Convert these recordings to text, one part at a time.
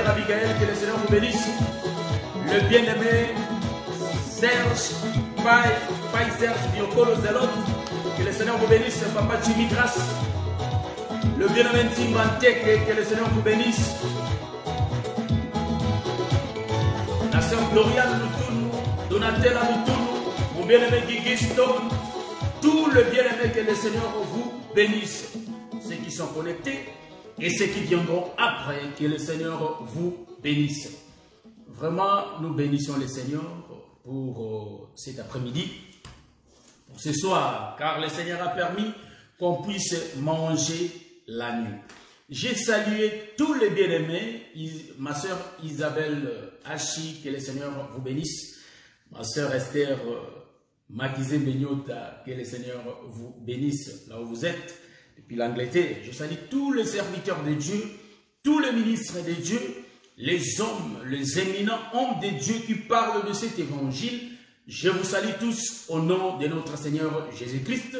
sœur Abigail, que le Seigneur vous bénisse. Le bien-aimé Serge Paille Serge Biocolo Zelot, que le Seigneur vous bénisse. Papa Jimmy Grasse. Le bien-aimé Timbanteke, que le Seigneur vous bénisse. La sœur Gloriane Lutoun, Donatella Lutoun, mon bien-aimé Guigui Stone, tout le bien-aimé, que le Seigneur vous bénisse. Ceux qui sont connectés et ceux qui viendront après, que le Seigneur vous bénisse. Vraiment, nous bénissons le Seigneur pour cet après-midi, pour ce soir, car le Seigneur a permis qu'on puisse manger la nuit. J'ai salué tous les bien-aimés, ma soeur Isabelle Hachi, que le Seigneur vous bénisse, ma soeur Esther Makizé Benyota, que le Seigneur vous bénisse là où vous êtes, depuis l'Angleterre. Je salue tous les serviteurs de Dieu, tous les ministres de Dieu, les hommes, les éminents hommes de Dieu qui parlent de cet évangile. Je vous salue tous au nom de notre Seigneur Jésus-Christ,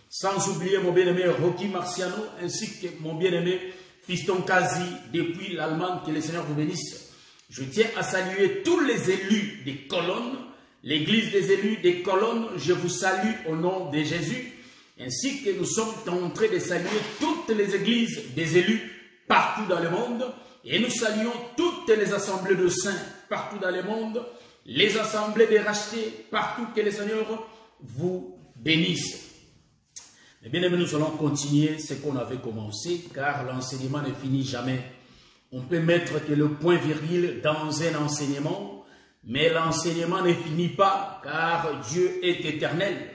sans oublier mon bien-aimé Rocky Marciano, ainsi que mon bien-aimé Fiston Kazi depuis l'Allemagne, que le Seigneur vous bénisse. Je tiens à saluer tous les élus des colonnes, l'église des élus des colonnes. Je vous salue au nom de Jésus, ainsi que nous sommes en train de saluer toutes les églises des élus partout dans le monde, et nous saluons toutes les assemblées de saints partout dans le monde, les assemblées des rachetés partout, que le Seigneur vous bénisse. Mais bien aimé, nous allons continuer ce qu'on avait commencé, car l'enseignement ne finit jamais. On peut mettre que le point viril dans un enseignement, mais l'enseignement ne finit pas, car Dieu est éternel.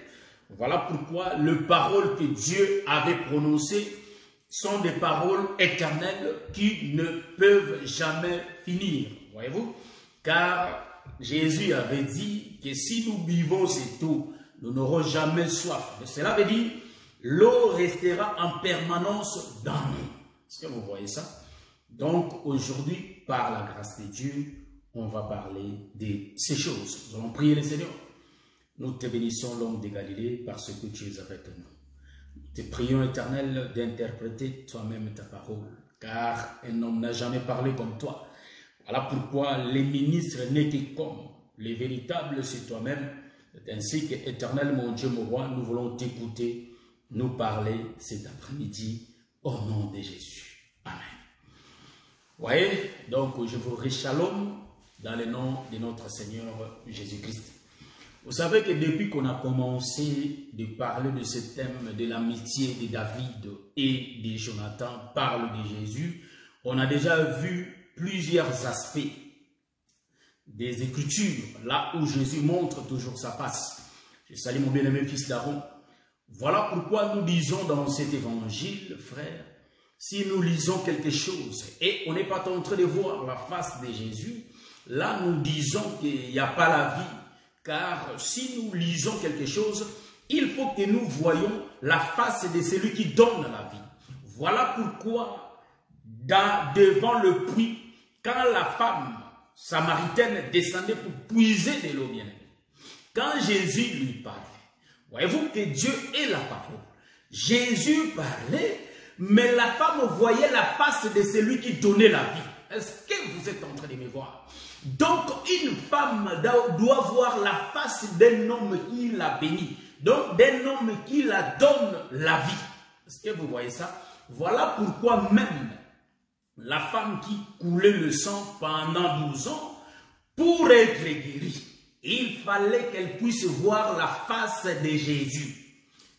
Voilà pourquoi les paroles que Dieu avait prononcées sont des paroles éternelles qui ne peuvent jamais finir. Voyez-vous? Car Jésus avait dit que si nous buvons cette eau, nous n'aurons jamais soif. Cela veut dire l'eau restera en permanence dans nous. Est-ce que vous voyez ça? Donc aujourd'hui, par la grâce de Dieu, on va parler de ces choses. Nous allons prier le Seigneur. Nous te bénissons, l'homme de Galilée, parce que tu es avec nous. Nous te prions, Éternel, d'interpréter toi-même ta parole, car un homme n'a jamais parlé comme toi. Voilà pourquoi les ministres n'étaient comme les véritables, c'est toi-même. Ainsi que, Éternel, mon Dieu, mon roi, nous voulons t'écouter, nous parler cet après-midi au nom de Jésus. Amen. Vous voyez, donc je vous shalom dans le nom de notre Seigneur Jésus-Christ. Vous savez que depuis qu'on a commencé de parler de ce thème de l'amitié de David et de Jonathan, parle de Jésus, on a déjà vu plusieurs aspects des Écritures, là où Jésus montre toujours sa face. Je salue mon bien-aimé fils d'Aaron. Voilà pourquoi nous disons dans cet évangile, frère, si nous lisons quelque chose et on n'est pas en train de voir la face de Jésus, là nous disons qu'il n'y a pas la vie. Car si nous lisons quelque chose, il faut que nous voyions la face de celui qui donne la vie. Voilà pourquoi, devant le puits, quand la femme samaritaine descendait pour puiser de l'eau bien-aimée, quand Jésus lui parlait, voyez-vous que Dieu est la parole. Jésus parlait, mais la femme voyait la face de celui qui donnait la vie. Est-ce que vous êtes en train de me voir? Donc, une femme doit voir la face d'un homme qui la bénit. Donc, d'un homme qui la donne la vie. Est-ce que vous voyez ça? Voilà pourquoi même la femme qui coulait le sang pendant 12 ans, pour être guérie, il fallait qu'elle puisse voir la face de Jésus.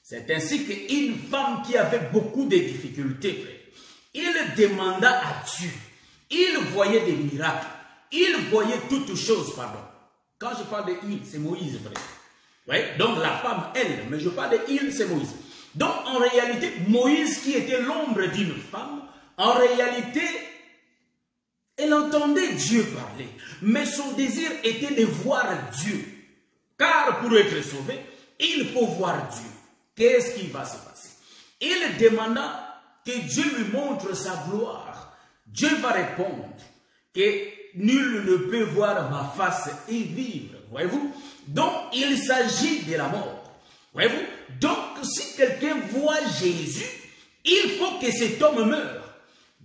C'est ainsi qu'une femme qui avait beaucoup de difficultés, frère, il demanda à Dieu. Il voyait des miracles. Il voyait toutes choses, pardon. Quand je parle de il, c'est Moïse, frère. Ouais? Donc la femme, elle, mais je parle de il, c'est Moïse. Donc en réalité, Moïse qui était l'ombre d'une femme, en réalité, elle entendait Dieu parler. Mais son désir était de voir Dieu. Car pour être sauvé, il faut voir Dieu. Qu'est-ce qui va se passer? Il demanda que Dieu lui montre sa gloire. Dieu va répondre que nul ne peut voir ma face et vivre. Voyez-vous? Donc, il s'agit de la mort. Voyez-vous? Donc, si quelqu'un voit Jésus, il faut que cet homme meure.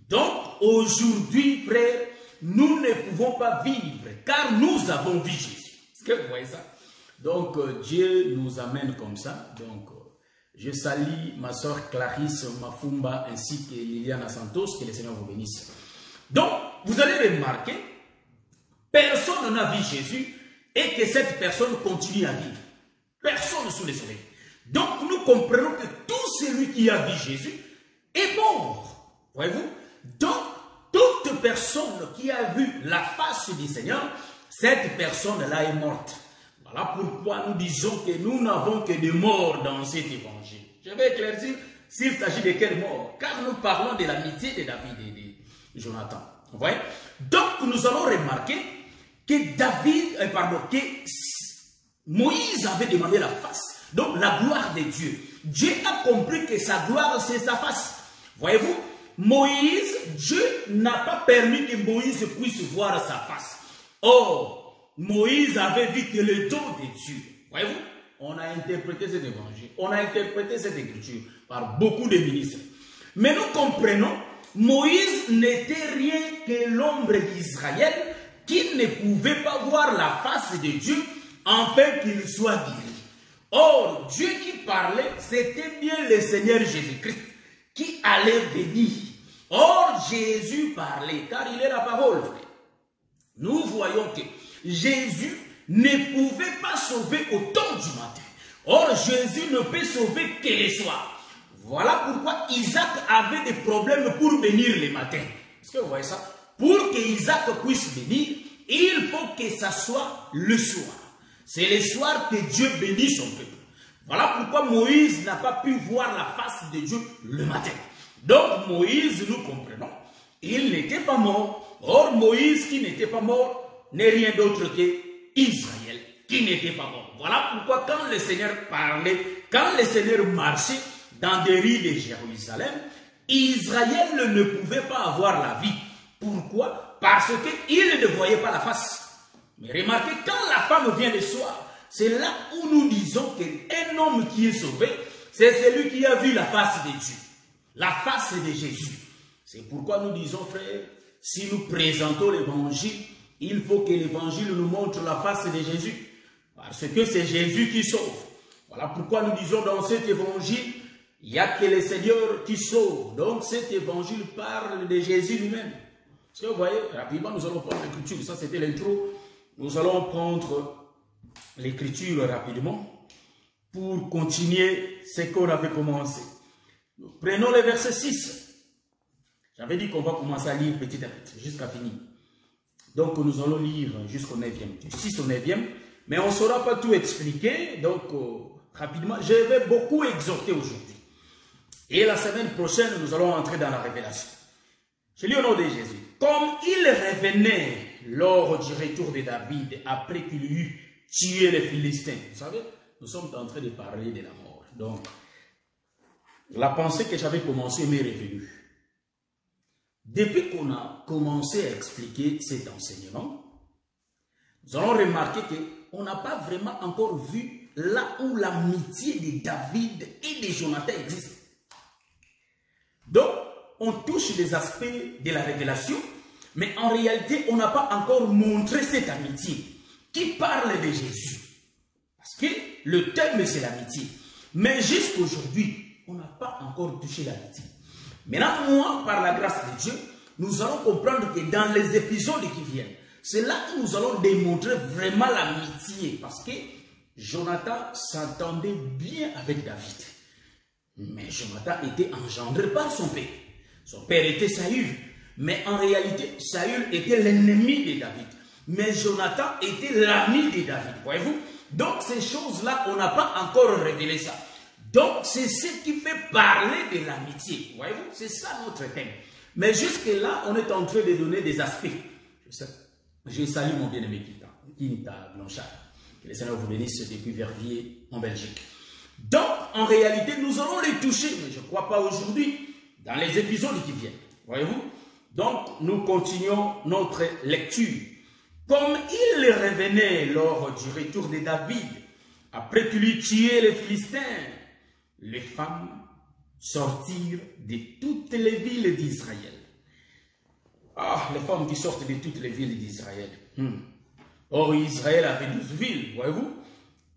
Donc, aujourd'hui, frère, nous ne pouvons pas vivre, car nous avons vu Jésus. Est-ce que vous voyez ça? Donc, Dieu nous amène comme ça. Donc, je salue ma soeur Clarisse Mafumba ainsi que Liliana Santos, que le Seigneur vous bénisse. Donc, vous allez remarquer, personne n'a vu Jésus et que cette personne continue à vivre. Personne sous les soleils. Donc, nous comprenons que tout celui qui a vu Jésus est mort. Voyez-vous? Donc, toute personne qui a vu la face du Seigneur, cette personne-là est morte. Voilà pourquoi nous disons que nous n'avons que des morts dans cet évangile. Je vais éclaircir s'il s'agit de quelle mort. Car nous parlons de l'amitié de David et de Jonathan. Vous voyez? Donc, nous allons remarquer que que Moïse avait demandé la face. Donc, la gloire de Dieu. Dieu a compris que sa gloire, c'est sa face. Voyez-vous? Moïse, Dieu n'a pas permis que Moïse puisse voir sa face. Or, Moïse avait vu que le dos de Dieu. Voyez-vous? On a interprété cet évangile. On a interprété cette écriture par beaucoup de ministres. Mais nous comprenons, Moïse n'était rien que l'ombre d'Israël qui ne pouvait pas voir la face de Dieu afin qu'il soit guéri. Or, Dieu qui parlait, c'était bien le Seigneur Jésus-Christ qui allait venir. Or, Jésus parlait, car il est la parole. Nous voyons que Jésus ne pouvait pas sauver au temps du matin. Or, Jésus ne peut sauver que le soir. Voilà pourquoi Isaac avait des problèmes pour venir le matin. Est-ce que vous voyez ça? Pour que Isaac puisse venir, il faut que ça soit le soir. C'est le soir que Dieu bénit son peuple. Voilà pourquoi Moïse n'a pas pu voir la face de Dieu le matin. Donc Moïse, nous comprenons, il n'était pas mort. Or Moïse qui n'était pas mort n'est rien d'autre que Israël qui n'était pas mort. Voilà pourquoi quand le Seigneur parlait, quand le Seigneur marchait dans des rues de Jérusalem, Israël ne pouvait pas avoir la vie. Pourquoi? Parce qu'il ne voyait pas la face. Mais remarquez, quand la femme vient le soir, c'est là où nous disons qu'un homme qui est sauvé, c'est celui qui a vu la face de Dieu, la face de Jésus. C'est pourquoi nous disons, frère, si nous présentons l'évangile, il faut que l'évangile nous montre la face de Jésus. Parce que c'est Jésus qui sauve. Voilà pourquoi nous disons dans cet évangile, il n'y a que le Seigneur qui sauve. Donc cet évangile parle de Jésus lui-même. Est-ce que vous voyez? Rapidement, nous allons prendre l'écriture. Ça, c'était l'intro. Nous allons prendre l'écriture rapidement pour continuer ce qu'on avait commencé. Prenons le verset 6. J'avais dit qu'on va commencer à lire petit à petit, jusqu'à finir. Donc, nous allons lire jusqu'au 9e, du 6 au 9e. Mais on ne saura pas tout expliquer. Donc, rapidement, je vais beaucoup exhorter aujourd'hui. Et la semaine prochaine, nous allons entrer dans la révélation. Je lis au nom de Jésus. Comme il revenait lors du retour de David, après qu'il eut tué les Philistins. Vous savez, nous sommes en train de parler de la mort. Donc, la pensée que j'avais commencé m'est revenue. Depuis qu'on a commencé à expliquer cet enseignement, nous allons remarquer qu'on n'a pas vraiment encore vu là où l'amitié de David et de Jonathan existe. Donc, on touche les aspects de la révélation, mais en réalité, on n'a pas encore montré cette amitié qui parle de Jésus. Parce que le thème, c'est l'amitié. Mais jusqu'aujourd'hui, on n'a pas encore touché l'amitié. Maintenant, moi, par la grâce de Dieu, nous allons comprendre que dans les épisodes qui viennent, c'est là où nous allons démontrer vraiment l'amitié. Parce que Jonathan s'entendait bien avec David. Mais Jonathan était engendré par son père. Son père était Saül. Mais en réalité, Saül était l'ennemi de David. Mais Jonathan était l'ami de David. Voyez-vous? Donc ces choses-là, on n'a pas encore révélé ça. Donc c'est ce qui fait parler de l'amitié. Voyez-vous? C'est ça notre thème. Mais jusque-là, on est en train de donner des aspects. Je salue mon bien-aimé Kinta Blanchard. Que le Seigneur vous bénisse depuis Verviers en Belgique. Donc, en réalité, nous allons les toucher, mais je ne crois pas aujourd'hui, dans les épisodes qui viennent. Voyez-vous? Donc, nous continuons notre lecture. Comme il revenait lors du retour de David, après qu'il eut tué les Philistins, les femmes sortirent de toutes les villes d'Israël. Ah, les femmes qui sortent de toutes les villes d'Israël. Or, Israël avait 12 villes, voyez-vous.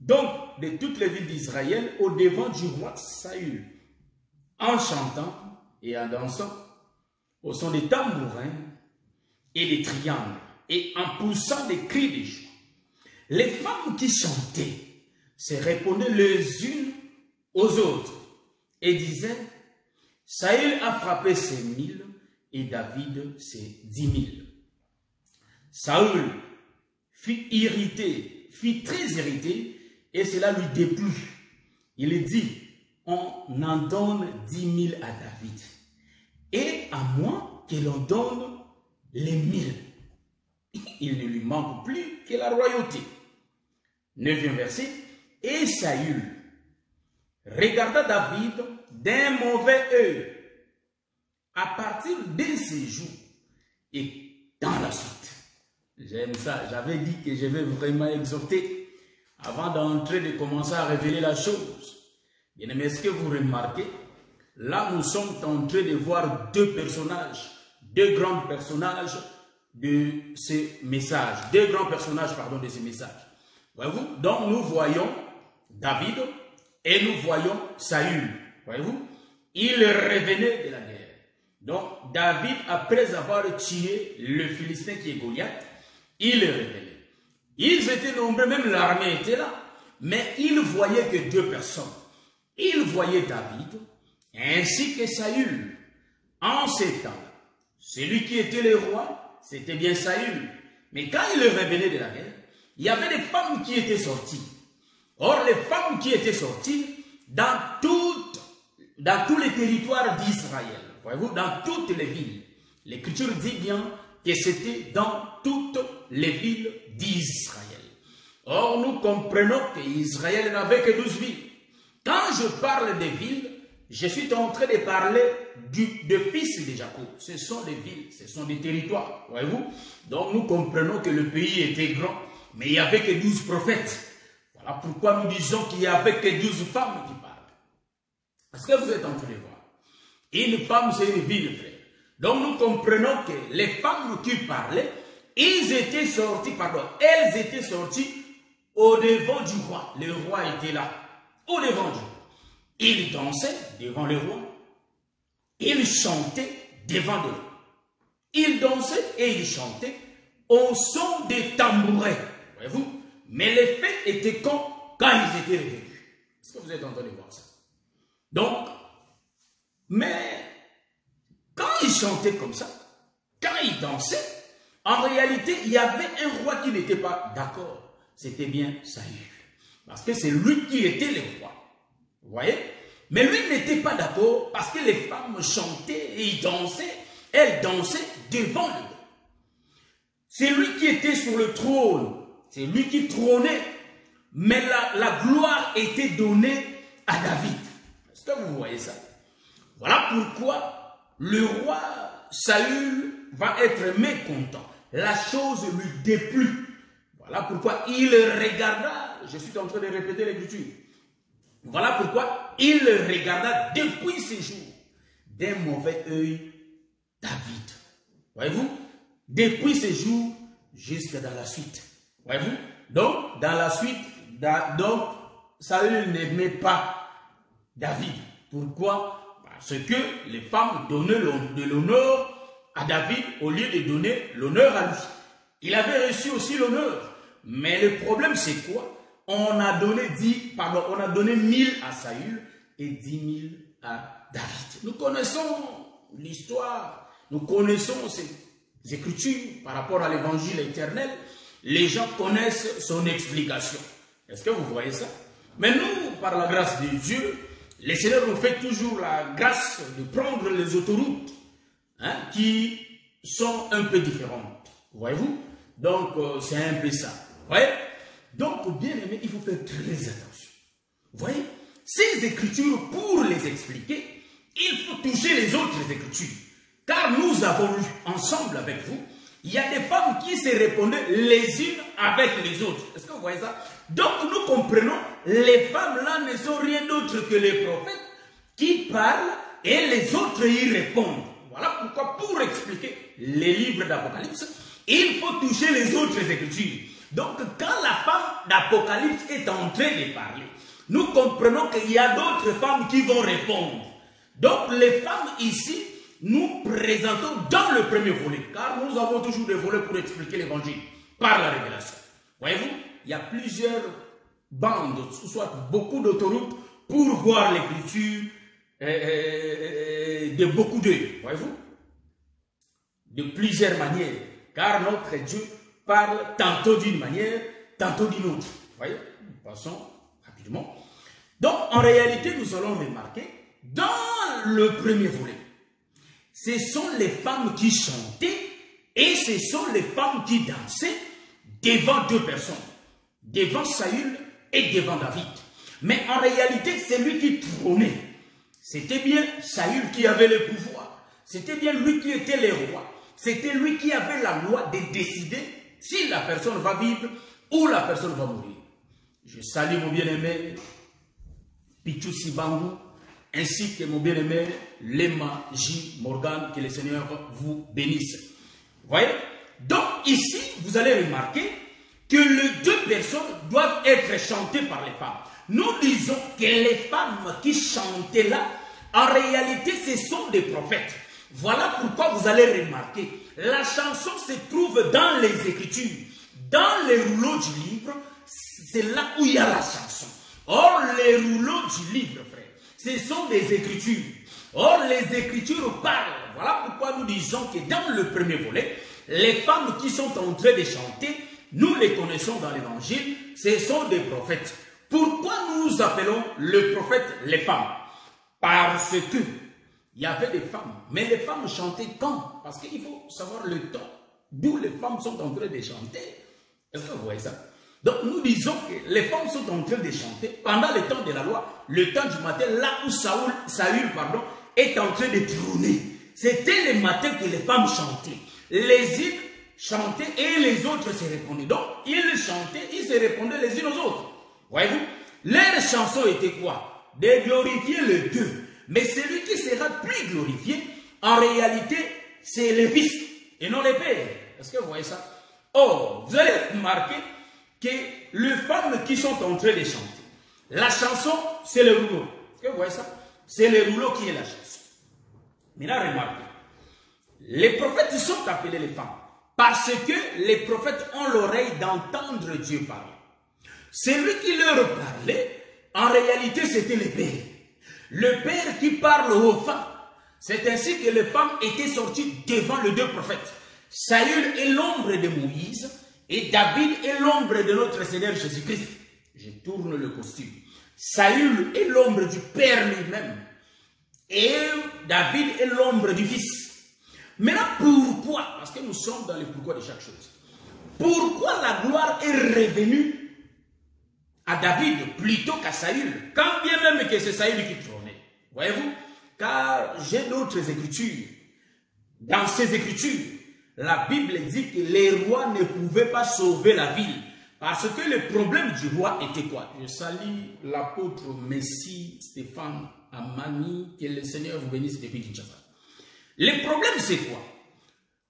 Donc, de toutes les villes d'Israël, au devant du roi Saül, en chantant et en dansant, au son des tambourins et des triangles, et en poussant des cris de joie. Les femmes qui chantaient se répondaient les unes aux autres et disaient, Saül a frappé ses 1000 et David ses 10 000. Saül fut irrité, fut très irrité, et cela lui déplut. Il dit, on en donne 10 000 à David, et à moi que l'on donne les 1000. Il ne lui manque plus que la royauté. 9e verset. Et Saül regarda David d'un mauvais œil à partir de ces jours et dans la suite. J'aime ça. J'avais dit que je vais vraiment exhorter avant d'entrer, de commencer à révéler la chose. Bien aimé, est-ce que vous remarquez? Là, nous sommes en train de voir deux personnages, deux grands personnages de ces messages. Deux grands personnages, pardon, de ces messages. Voyez-vous? Donc, nous voyons David et nous voyons Saül. Voyez-vous? Il revenait de la guerre. Donc, David, après avoir tué le Philistin qui est Goliath, il revenait. Ils étaient nombreux, même l'armée était là, mais il voyait que deux personnes. Il voyait David ainsi que Saül. En ces temps, celui qui était le roi, c'était bien Saül. Mais quand il revenait de la guerre, il y avait des femmes qui étaient sorties. Or, les femmes qui étaient sorties dans tous les territoires d'Israël, voyez-vous, dans toutes les villes. L'Écriture dit bien que c'était dans toutes les villes d'Israël. Or, nous comprenons qu'Israël n'avait que 12 villes. Quand je parle des villes, je suis en train de parler de fils de Jacob. Ce sont des villes, ce sont des territoires, voyez-vous. Donc, nous comprenons que le pays était grand, mais il n'y avait que 12 prophètes. Voilà pourquoi nous disons qu'il n'y avait que 12 femmes qui parlent. Est-ce que vous êtes en train de voir? Une femme, c'est une ville, frère. Donc, nous comprenons que les femmes qui parlaient, elles étaient sorties au devant du roi. Le roi était là, au devant du roi. Il dansait devant le roi. Il chantait devant le roi. Il dansait et il chantait au son des tambourins. Voyez-vous? Mais les faits étaient quand ils étaient revenus. Est-ce que vous êtes en train de voir ça? Donc, mais quand il chantait comme ça, quand il dansait, en réalité, il y avait un roi qui n'était pas d'accord. C'était bien Saül. Parce que c'est lui qui était le roi. Vous voyez? Mais lui n'était pas d'accord parce que les femmes chantaient et elles dansaient devant le roi. C'est lui qui était sur le trône. C'est lui qui trônait. Mais la gloire était donnée à David. Est-ce que vous voyez ça? Voilà pourquoi le roi Saül va être mécontent. La chose lui déplut. Voilà pourquoi il regarda, je suis en train de répéter l'écriture. Voilà pourquoi il regarda depuis ces jours d'un mauvais œil David. Voyez-vous? Depuis ces jours jusqu'à dans la suite. Voyez-vous? Donc, dans la suite, donc, Saül n'aimait pas David. Pourquoi? Parce que les femmes donnaient de l'honneur à David au lieu de donner l'honneur à lui. Il avait reçu aussi l'honneur. Mais le problème, c'est quoi? On a donné 1000 à Saül et 10 000 à David. Nous connaissons l'histoire, nous connaissons ces écritures par rapport à l'évangile éternel. Les gens connaissent son explication. Est-ce que vous voyez ça? Mais nous, par la grâce de Dieu, le Seigneur nous fait toujours la grâce de prendre les autoroutes qui sont un peu différentes. Voyez-vous? Donc, c'est un peu ça. Vous voyez? Donc, bien aimé, il faut faire très attention. Vous voyez? Ces écritures, pour les expliquer, il faut toucher les autres écritures. Car nous avons lu ensemble avec vous, il y a des femmes qui se répondaient les unes avec les autres. Est-ce que vous voyez ça? Donc, nous comprenons, les femmes-là ne sont rien d'autre que les prophètes qui parlent et les autres y répondent. Voilà pourquoi, pour expliquer les livres d'Apocalypse, il faut toucher les autres écritures. Donc, quand la femme d'Apocalypse est en train de parler, nous comprenons qu'il y a d'autres femmes qui vont répondre. Donc, les femmes ici, nous présentons dans le premier volet, car nous avons toujours des volets pour expliquer l'évangile par la révélation. Voyez-vous, il y a plusieurs bandes, soit beaucoup d'autoroutes pour voir l'écriture de beaucoup d'eux. Voyez-vous, de plusieurs manières, car notre Dieu parle tantôt d'une manière, tantôt d'une autre. Vous voyez, nous passons rapidement. Donc, en réalité, nous allons remarquer, dans le premier volet, ce sont les femmes qui chantaient et ce sont les femmes qui dansaient devant deux personnes, devant Saül et devant David. Mais en réalité, c'est lui qui trônait. C'était bien Saül qui avait le pouvoir. C'était bien lui qui était le roi. C'était lui qui avait la loi de décider si la personne va vivre ou la personne va mourir. Je salue mon bien-aimé Pichou Sibangu, ainsi que mon bien-aimé Lema J. Morgan, que le Seigneur vous bénisse. Vous voyez? Donc ici, vous allez remarquer que les deux personnes doivent être chantées par les femmes. Nous disons que les femmes qui chantaient là, en réalité, ce sont des prophètes. Voilà pourquoi vous allez remarquer, la chanson se trouve dans les Écritures. Dans les rouleaux du livre, c'est là où il y a la chanson. Or, les rouleaux du livre, frère, ce sont des Écritures. Or, les Écritures parlent. Voilà pourquoi nous disons que dans le premier volet, les femmes qui sont en train de chanter, nous les connaissons dans l'Évangile, ce sont des prophètes. Pourquoi nous appelons le prophète les femmes? Parce que il y avait des femmes, mais les femmes chantaient quand? Parce qu'il faut savoir le temps d'où les femmes sont en train de chanter. Est-ce que vous voyez ça? Donc nous disons que les femmes sont en train de chanter pendant le temps de la loi, le temps du matin, là où Saül est en train de trôner. C'était le matin que les femmes chantaient. Les îles chantaient et les autres se répondaient. Donc ils chantaient, ils se répondaient les unes aux autres. Voyez-vous? Leur chanson était quoi? De glorifier le Dieu. Mais celui qui sera plus glorifié, en réalité, c'est le Fils et non le Père. Est-ce que vous voyez ça? Or, vous allez remarquer que les femmes qui sont en train de chanter, la chanson, c'est le rouleau. Est-ce que vous voyez ça? C'est le rouleau qui est la chanson. Maintenant, remarquez, les prophètes sont appelés les femmes parce que les prophètes ont l'oreille d'entendre Dieu parler. Celui qui leur parlait, en réalité, c'était le Père. Le Père qui parle aux femmes. C'est ainsi que les femmes étaient sorties devant les deux prophètes. Saül est l'ombre de Moïse et David est l'ombre de notre Seigneur Jésus-Christ. Je tourne le costume. Saül est l'ombre du Père lui-même et David est l'ombre du Fils. Maintenant, pourquoi? Parce que nous sommes dans le pourquoi de chaque chose. Pourquoi la gloire est revenue à David plutôt qu'à Saül, quand bien même que c'est Saül qui trônait? Voyez-vous? Car j'ai d'autres écritures. Dans ces écritures, la Bible dit que les rois ne pouvaient pas sauver la ville. Parce que le problème du roi était quoi? Je salue l'apôtre Messie Stéphane Amani, que le Seigneur vous bénisse depuis Kinshasa. Le problème c'est quoi?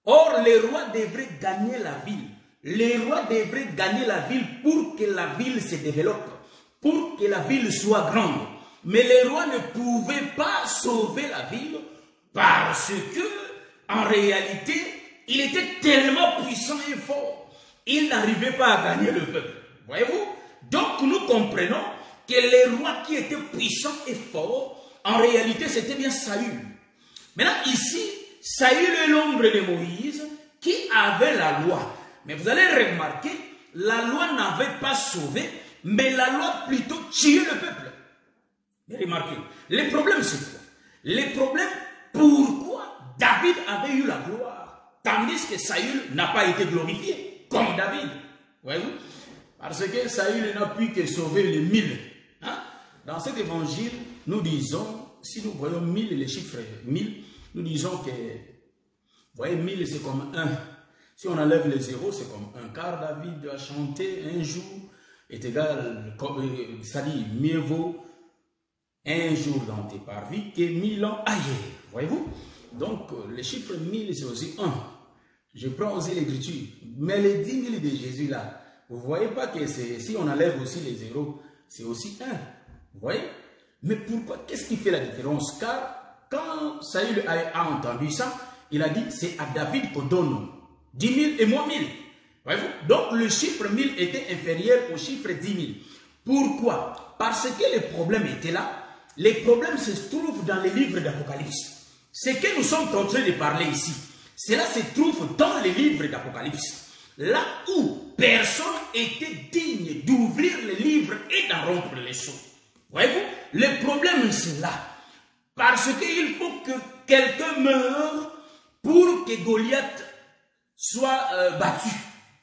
Or, les rois devraient gagner la ville. Les rois devraient gagner la ville pour que la ville se développe, pour que la ville soit grande. Mais les rois ne pouvaient pas sauver la ville parce que, en réalité, il était tellement puissant et fort. Il n'arrivait pas à gagner le peuple. Voyez-vous? Donc nous comprenons que les rois qui étaient puissants et forts, en réalité, c'était bien Saül. Maintenant, ici, Saül est l'ombre de Moïse qui avait la loi. Mais vous allez remarquer, la loi n'avait pas sauvé, mais la loi plutôt tué le peuple. Remarquez, le problème c'est quoi? Le problème, pourquoi David avait eu la gloire, tandis que Saül n'a pas été glorifié, comme David. Voyez-vous? Parce que Saül n'a pu que sauver les 1000. Hein? Dans cet évangile, nous disons, si nous voyons 1000, les chiffres 1000, nous disons que, vous voyez, 1000 c'est comme 1. Si on enlève les zéros, c'est comme 1. Car David a chanté un jour est égal, c'est-à-dire mieux vaut un jour dans tes parvis que 1000 ans ailleurs. Voyez-vous? Donc, le chiffre 1000, c'est aussi 1. Je prends aussi l'écriture. Mais les 10 000 de Jésus là, vous ne voyez pas que si on enlève aussi les zéros, c'est aussi 1. Vous voyez? Mais pourquoi? Qu'est-ce qui fait la différence? Car quand Saül a entendu ça, il a dit, c'est à David qu'on donne 10 000 et moi 1000. Voyez-vous? Donc le chiffre 1000 était inférieur au chiffre 10 000. Pourquoi? Parce que les problèmes étaient là. Les problèmes se trouvent dans les livres d'Apocalypse. Ce que nous sommes en train de parler ici, cela se trouve dans les livres d'Apocalypse. Là où personne était digne d'ouvrir les livres et d'en rompre les sceaux. Voyez-vous? Le problème c'est là. Parce qu'il faut que quelqu'un meure pour que Goliath soit battu.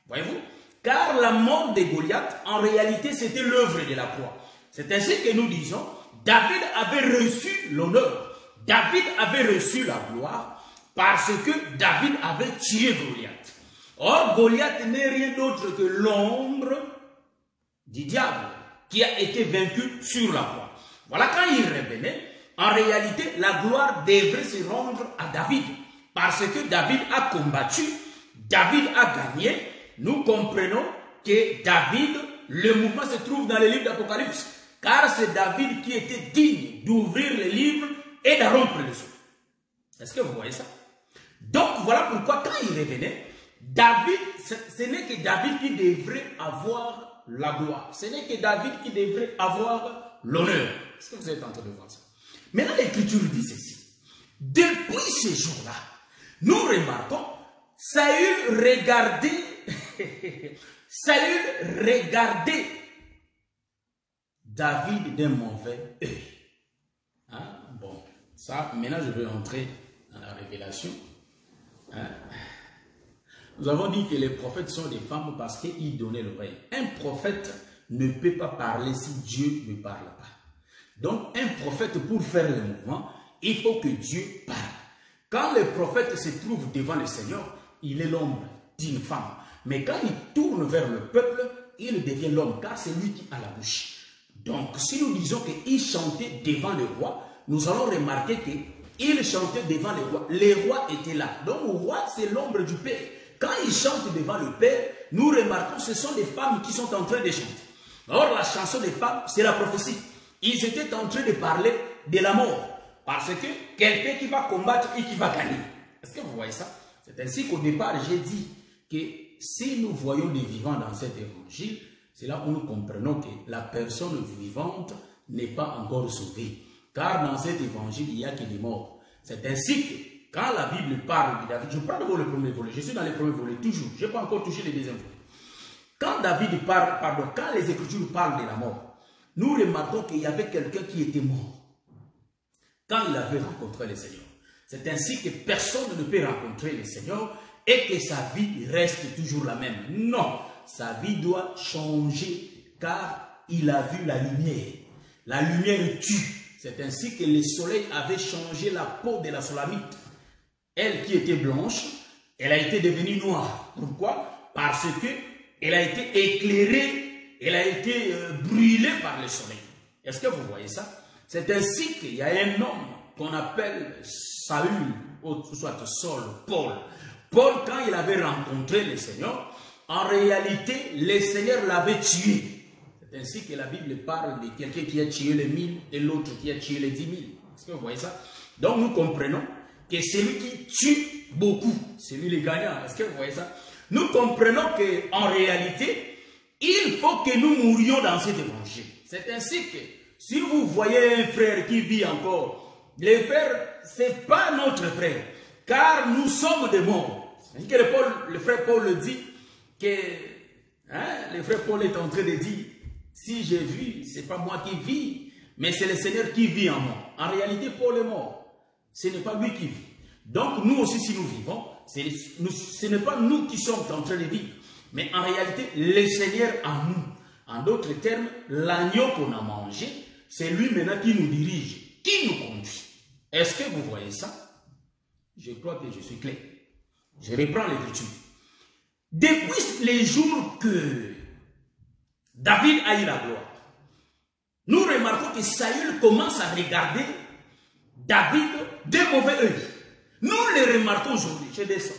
Voyez-vous? Car la mort de Goliath, en réalité, c'était l'œuvre de la croix. C'est ainsi que nous disons, David avait reçu l'honneur. David avait reçu la gloire parce que David avait tué Goliath. Or, Goliath n'est rien d'autre que l'ombre du diable qui a été vaincu sur la croix. Voilà, quand il revenait, en réalité, la gloire devrait se rendre à David. Parce que David a combattu, David a gagné. Nous comprenons que David, le mouvement se trouve dans les livres d'Apocalypse. Car c'est David qui était digne d'ouvrir les livres et de rompre les sceaux. Est-ce que vous voyez ça? Donc voilà pourquoi quand il revenait, David, ce n'est que David qui devrait avoir la gloire. Ce n'est que David qui devrait avoir l'honneur. Est-ce que vous êtes en train de voir ça? Maintenant l'Écriture dit ceci. Depuis ce jour-là, nous remarquons, Saül regardait David d'un mauvais œil. Hein? Bon, ça, maintenant je vais entrer dans la révélation. Hein? Nous avons dit que les prophètes sont des femmes parce qu'ils donnaient l'oreille. Un prophète ne peut pas parler si Dieu ne parle pas. Donc, un prophète, pour faire le mouvement, il faut que Dieu parle. Quand le prophète se trouve devant le Seigneur, il est l'ombre d'une femme. Mais quand il tourne vers le peuple, il devient l'homme, car c'est lui qui a la bouche. Donc, si nous disons qu'il chantait devant le roi, nous allons remarquer qu'il chantait devant le roi. Les rois étaient là. Donc, le roi, c'est l'ombre du Père. Quand il chante devant le Père, nous remarquons que ce sont des femmes qui sont en train de chanter. Or, la chanson des femmes, c'est la prophétie. Ils étaient en train de parler de la mort. Parce que quelqu'un qui va combattre et qui va gagner. Est-ce que vous voyez ça? C'est ainsi qu'au départ, j'ai dit que si nous voyons des vivants dans cet évangile, c'est là où nous comprenons que la personne vivante n'est pas encore sauvée. Car dans cet évangile, il n'y a que des morts. C'est ainsi que quand la Bible parle de David, je prends d'abord le premier volet, je suis dans le premier volet toujours, je n'ai pas encore touché le deuxième volet. Quand David parle, quand les Écritures parlent de la mort, nous remarquons qu'il y avait quelqu'un qui était mort quand il avait rencontré le Seigneur. C'est ainsi que personne ne peut rencontrer le Seigneur et que sa vie reste toujours la même. Non, sa vie doit changer car il a vu la lumière. La lumière tue. C'est ainsi que le soleil avait changé la peau de la Solamite. Elle qui était blanche, elle a été devenue noire. Pourquoi? Parce qu'elle a été éclairée, elle a été brûlée par le soleil. Est-ce que vous voyez ça? C'est ainsi qu'il y a un homme qu'on appelle Saül, ou soit Saul, Paul. Paul, quand il avait rencontré le Seigneur, en réalité, le Seigneur l'avait tué. C'est ainsi que la Bible parle de quelqu'un qui a tué les 1000 et l'autre qui a tué les 10 000. Est-ce que vous voyez ça? Donc nous comprenons que celui qui tue beaucoup, c'est lui le gagnant. Est-ce que vous voyez ça? Nous comprenons qu'en réalité, il faut que nous mourions dans cet évangile. C'est ainsi que si vous voyez un frère qui vit encore, le frère, ce n'est pas notre frère, car nous sommes des morts. Le frère Paul le dit, que le frère Paul est en train de dire, si j'ai vu, ce n'est pas moi qui vis, mais c'est le Seigneur qui vit en moi. En réalité, Paul est mort. Ce n'est pas lui qui vit. Donc nous aussi, si nous vivons, ce n'est pas nous qui sommes en train de vivre, mais en réalité, le Seigneur en nous. En d'autres termes, l'agneau qu'on a mangé, c'est lui maintenant qui nous dirige, qui nous conduit. Est-ce que vous voyez ça? Je crois que je suis clair. Je reprends l'écriture. Depuis les jours que David a eu la gloire, nous remarquons que Saül commence à regarder David d'un mauvais œil. Nous le remarquons aujourd'hui. Je descends.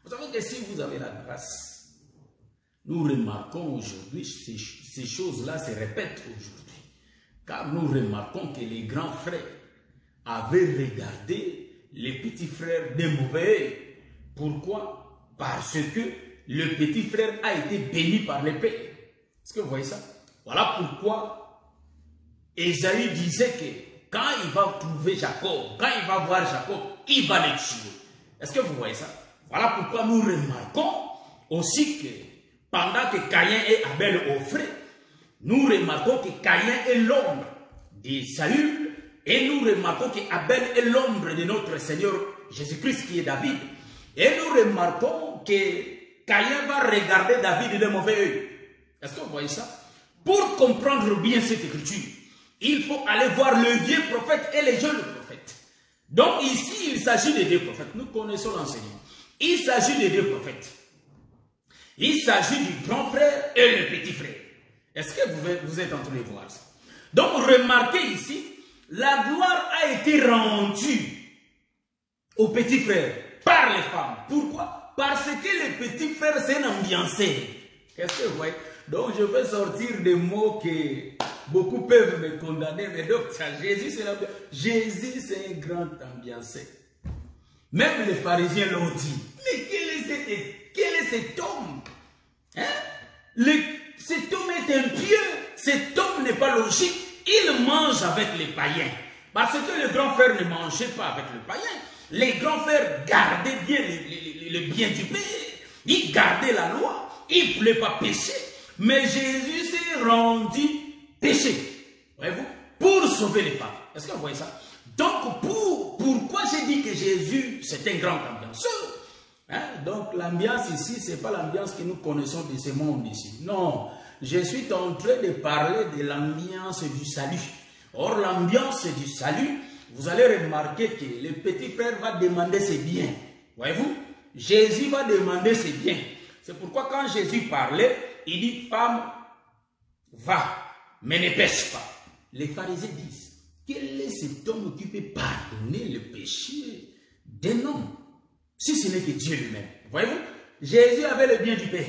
Vous savez que si vous avez la grâce, nous remarquons aujourd'hui, ces choses-là se répètent aujourd'hui. Car nous remarquons que les grands frères avaient regardé les petits frères des mauvais œil. Pourquoi? Parce que le petit frère a été béni par le Père. Est-ce que vous voyez ça? Voilà pourquoi Ésaïe disait que quand il va trouver Jacob, quand il va voir Jacob, il va le tuer. Est-ce que vous voyez ça? Voilà pourquoi nous remarquons aussi que pendant que Caïn et Abel offraient, nous remarquons que Caïn est l'ombre de Saül et nous remarquons que Abel est l'ombre de notre Seigneur Jésus-Christ qui est David. Et nous remarquons que Caïn va regarder David de mauvais œil. Est-ce que vous voyez ça? Pour comprendre bien cette écriture, il faut aller voir le vieux prophète et les jeunes prophètes. Donc ici, il s'agit des deux prophètes. Nous connaissons l'enseignement. Il s'agit des deux prophètes. Il s'agit du grand frère et le petit frère. Est-ce que vous êtes en train de voir ça? Donc remarquez ici, la gloire a été rendue au petit frère par les femmes. Pourquoi? Parce que le petit frère s'est ambiancé. Qu'est-ce que vous voyez? Donc je vais sortir des mots que beaucoup peuvent me condamner, mais donc Jésus c'est un grand ambiancé. Même les pharisiens l'ont dit. Mais quel est cet homme? Hein? Cet homme est impieux. Cet homme n'est pas logique. Il mange avec les païens. Parce que le grand frère ne mangeait pas avec le païen. Les grands frères gardaient bien le bien du Père. Ils gardaient la loi. Ils ne voulaient pas pécher. Mais Jésus s'est rendu péché. Voyez-vous? Pour sauver les femmes. Est-ce que vous voyez ça? Donc, pourquoi j'ai dit que Jésus, c'est un grand ambianceur? Hein? Donc, l'ambiance ici, ce n'est pas l'ambiance que nous connaissons de ce monde ici. Non, je suis en train de parler de l'ambiance du salut. Or, l'ambiance du salut, vous allez remarquer que le petit frère va demander ses biens. Voyez-vous? Jésus va demander ses biens. C'est pourquoi quand Jésus parlait, il dit, femme, va, mais ne pêche pas. Les pharisiens disent, quel est cet homme qui peut pardonner le péché d'un homme, si ce n'est que Dieu lui-même? Voyez-vous? Jésus avait le bien du Père.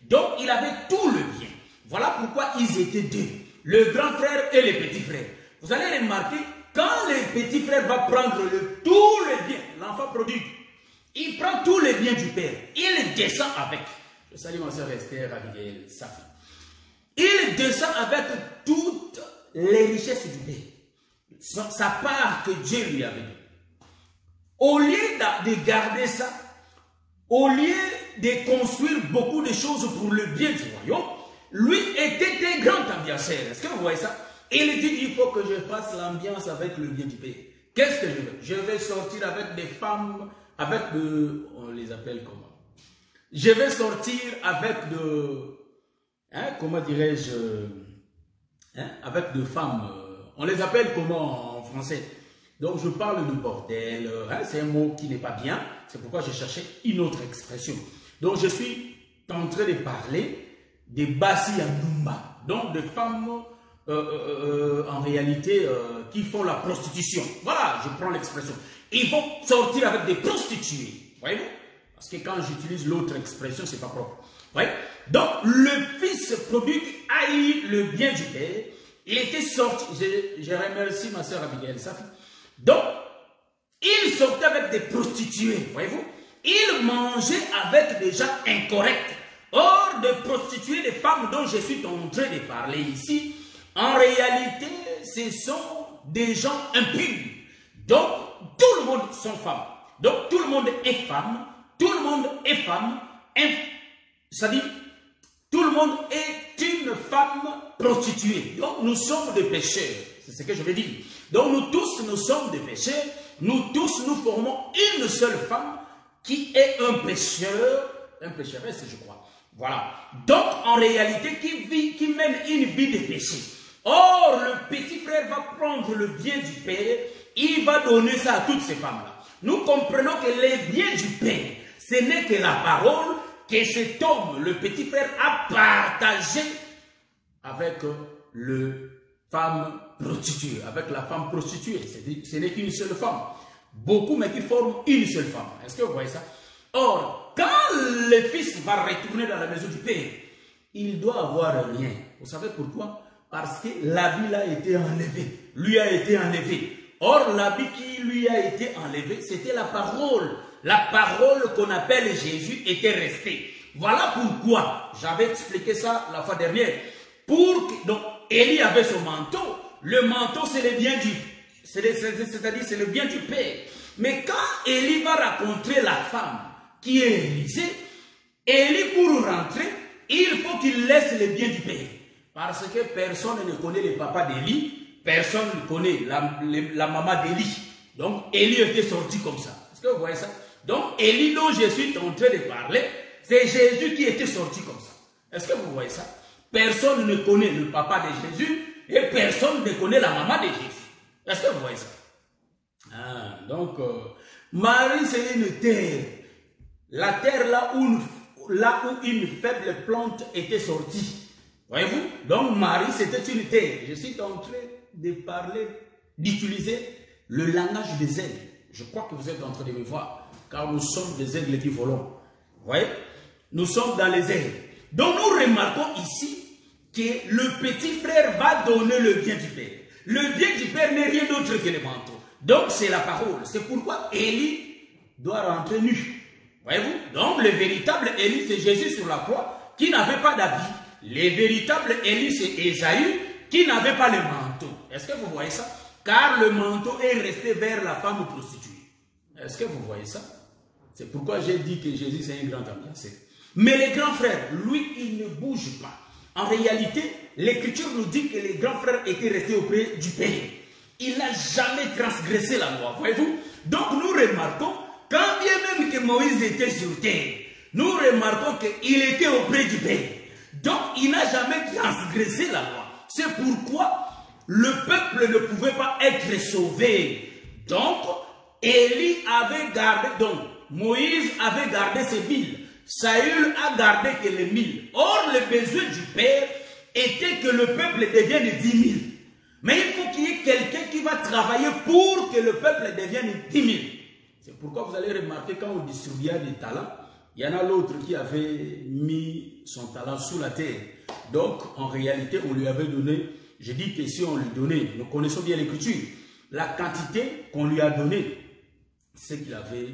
Donc, il avait tout le bien. Voilà pourquoi ils étaient deux. Le grand frère et le petit frère. Vous allez remarquer, quand le petit frère va prendre tout le bien, l'enfant prodigue, il prend tout le bien du Père. Il descend avec. Je salue ma soeur Esther, Abigail, Safi. Il descend avec toutes les richesses du Père. Sa part que Dieu lui avait donnée. Au lieu de garder ça, au lieu de construire beaucoup de choses pour le bien du royaume, lui était un grand ambianceur. Est-ce que vous voyez ça? Il dit, il faut que je fasse l'ambiance avec le bien du Père. Qu'est-ce que je veux? Je vais sortir avec des femmes, avec de... On les appelle comment? Je vais sortir avec de... Hein, comment dirais-je? Hein, avec de femmes. On les appelle comment en français? Donc je parle de bordel. Hein, c'est un mot qui n'est pas bien. C'est pourquoi je cherchais une autre expression. Donc je suis en train de parler des Basi Andumba. Donc de femmes en réalité qui font la prostitution. Voilà, je prends l'expression. Ils vont sortir avec des prostituées. Voyez-vous? Parce que quand j'utilise l'autre expression, c'est pas propre. Ouais. Donc, le fils prodigue a eu le bien du Père. Il était sorti. Je remercie ma soeur Abigail Safi. Donc, il sortait avec des prostituées. Voyez-vous? Il mangeait avec des gens incorrects. Or, de prostituées, des femmes dont je suis en train de parler ici, en réalité, ce sont des gens impurs. Donc, tout le monde sont femmes. Donc, tout le monde est femme. Tout le monde est femme, c'est-à-dire tout le monde est une femme prostituée. Donc nous sommes des pécheurs, c'est ce que je veux dire. Donc nous tous, nous sommes des pécheurs, nous tous, nous formons une seule femme qui est un pécheur, un pécheresse, je crois. Voilà. Donc en réalité, qui mène une vie de péché. Or, le petit frère va prendre le bien du Père, il va donner ça à toutes ces femmes-là. Nous comprenons que les biens du Père, ce n'est que la parole que cet homme, le petit frère, a partagé avec le femme prostituée, avec la femme prostituée. Ce n'est qu'une seule femme. Beaucoup, mais qui forment une seule femme. Est-ce que vous voyez ça? Or, quand le fils va retourner dans la maison du père, il doit avoir rien. Vous savez pourquoi? Parce que l'habit a été enlevé. Lui a été enlevé. Or, l'habit qui lui a été enlevé, c'était la parole. La parole qu'on appelle Jésus était restée. Voilà pourquoi, j'avais expliqué ça la fois dernière. Donc, Élie avait son manteau. Le manteau, c'est le bien du... C'est-à-dire, c'est le bien du Père. Mais quand Élie va rencontrer la femme qui est Élisée, Élie, pour rentrer, il faut qu'il laisse le bien du Père. Parce que personne ne connaît le papa d'Élie, personne ne connaît la maman d'Élie. Donc, Élie était sorti comme ça. Est-ce que vous voyez ça? Donc, Élie dont je suis en train de parler, c'est Jésus qui était sorti comme ça. Est-ce que vous voyez ça? Personne ne connaît le papa de Jésus et personne ne connaît la maman de Jésus. Est-ce que vous voyez ça? Donc, Marie, c'est une terre. La terre là où une faible plante était sortie. Voyez-vous? Donc, Marie, c'était une terre. Je suis en train de parler, d'utiliser le langage des aigles. Je crois que vous êtes en train de me voir, car nous sommes des aigles qui volons. Vous voyez? Nous sommes dans les aigles. Donc, nous remarquons ici que le petit frère va donner le bien du Père. Le bien du Père n'est rien d'autre que le manteau. Donc, c'est la parole. C'est pourquoi Élie doit rentrer nu. Voyez-vous? Donc, le véritable Élie, c'est Jésus sur la croix, qui n'avait pas d'habit. Le véritable Élie, c'est Ésaü, qui n'avait pas le manteau. Est-ce que vous voyez ça? Car le manteau est resté vers la femme prostituée. Est-ce que vous voyez ça? C'est pourquoi j'ai dit que Jésus, c'est un grand ambianceur. Mais les grands frères, lui, il ne bouge pas. En réalité, l'Écriture nous dit que les grands frères étaient restés auprès du Père. Il n'a jamais transgressé la loi, voyez-vous? Donc nous remarquons, quand bien même que Moïse était sur terre, nous remarquons qu'il était auprès du Père. Donc il n'a jamais transgressé la loi. C'est pourquoi le peuple ne pouvait pas être sauvé. Donc Élie avait gardé, donc Moïse avait gardé ses 1000. Saül a gardé que les 1000. Or, le besoin du Père était que le peuple devienne 10 000. Mais il faut qu'il y ait quelqu'un qui va travailler pour que le peuple devienne 10 000. C'est pourquoi vous allez remarquer quand on distribuait des talents, il y en a l'autre qui avait mis son talent sous la terre. Donc, en réalité, on lui avait donné, je dis que si on lui donnait, nous connaissons bien l'Écriture, la quantité qu'on lui a donnée, c'est qu'il avait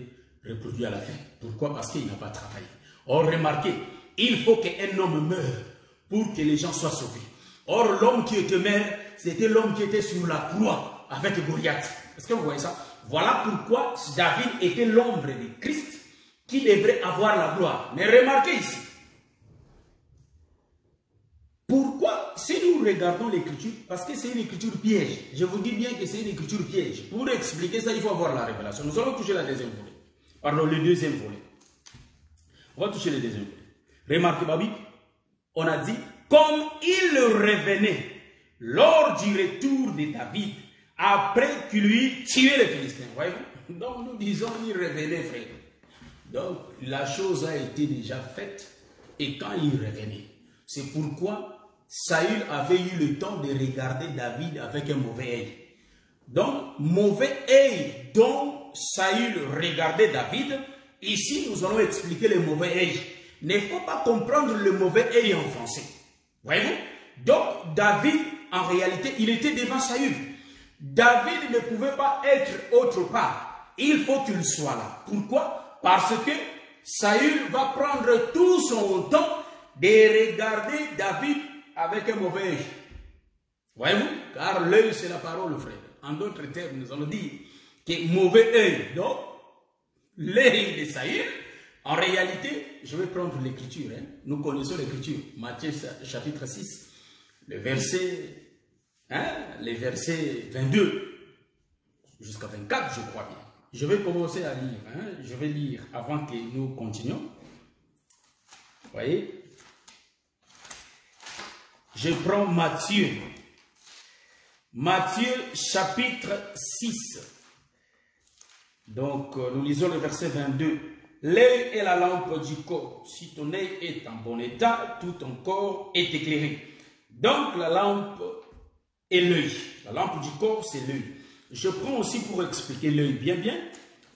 reproduit à la fin. Pourquoi? Parce qu'il n'a pas travaillé. Or, remarquez, il faut qu'un homme meure pour que les gens soient sauvés. Or, l'homme qui était mort, c'était l'homme qui était sur la croix avec Goliath. Est-ce que vous voyez ça? Voilà pourquoi David était l'ombre de Christ qui devrait avoir la gloire. Mais remarquez ici. Pourquoi? Si nous regardons l'Écriture, parce que c'est une écriture piège. Je vous dis bien que c'est une écriture piège. Pour expliquer ça, il faut avoir la révélation. Nous allons toucher la deuxième volet. Pardon, le deuxième volet. On va toucher le deuxième volet. Remarquez, Babi, on a dit, comme il revenait lors du retour de David, après qu'il lui tué les Philistins. Voyez-vous? Donc nous disons, il revenait, frère. Donc la chose a été déjà faite, et quand il revenait, c'est pourquoi Saül avait eu le temps de regarder David avec un mauvais œil. Donc, mauvais œil dont Saül regardait David, ici nous allons expliquer le mauvais œil. Il ne faut pas comprendre le mauvais œil en français. Voyez-vous? Donc, David, en réalité, il était devant Saül. David ne pouvait pas être autre part. Il faut qu'il soit là. Pourquoi? Parce que Saül va prendre tout son temps de regarder David avec un mauvais œil. Voyez-vous? Car l'œil, c'est la parole, frère. En d'autres termes, nous allons dire que mauvais œil, donc, l'œil de Saül, en réalité, je vais prendre l'écriture. Hein. Nous connaissons l'écriture. Matthieu chapitre 6, le verset 22 jusqu'à 24, je crois bien. Je vais commencer à lire. Hein. Je vais lire avant que nous continuions. Vous voyez? Je prends Matthieu. Matthieu chapitre 6. Donc, nous lisons le verset 22. L'œil est la lampe du corps. Si ton œil est en bon état, tout ton corps est éclairé. Donc, la lampe est l'œil. La lampe du corps, c'est l'œil. Je prends aussi pour expliquer l'œil bien.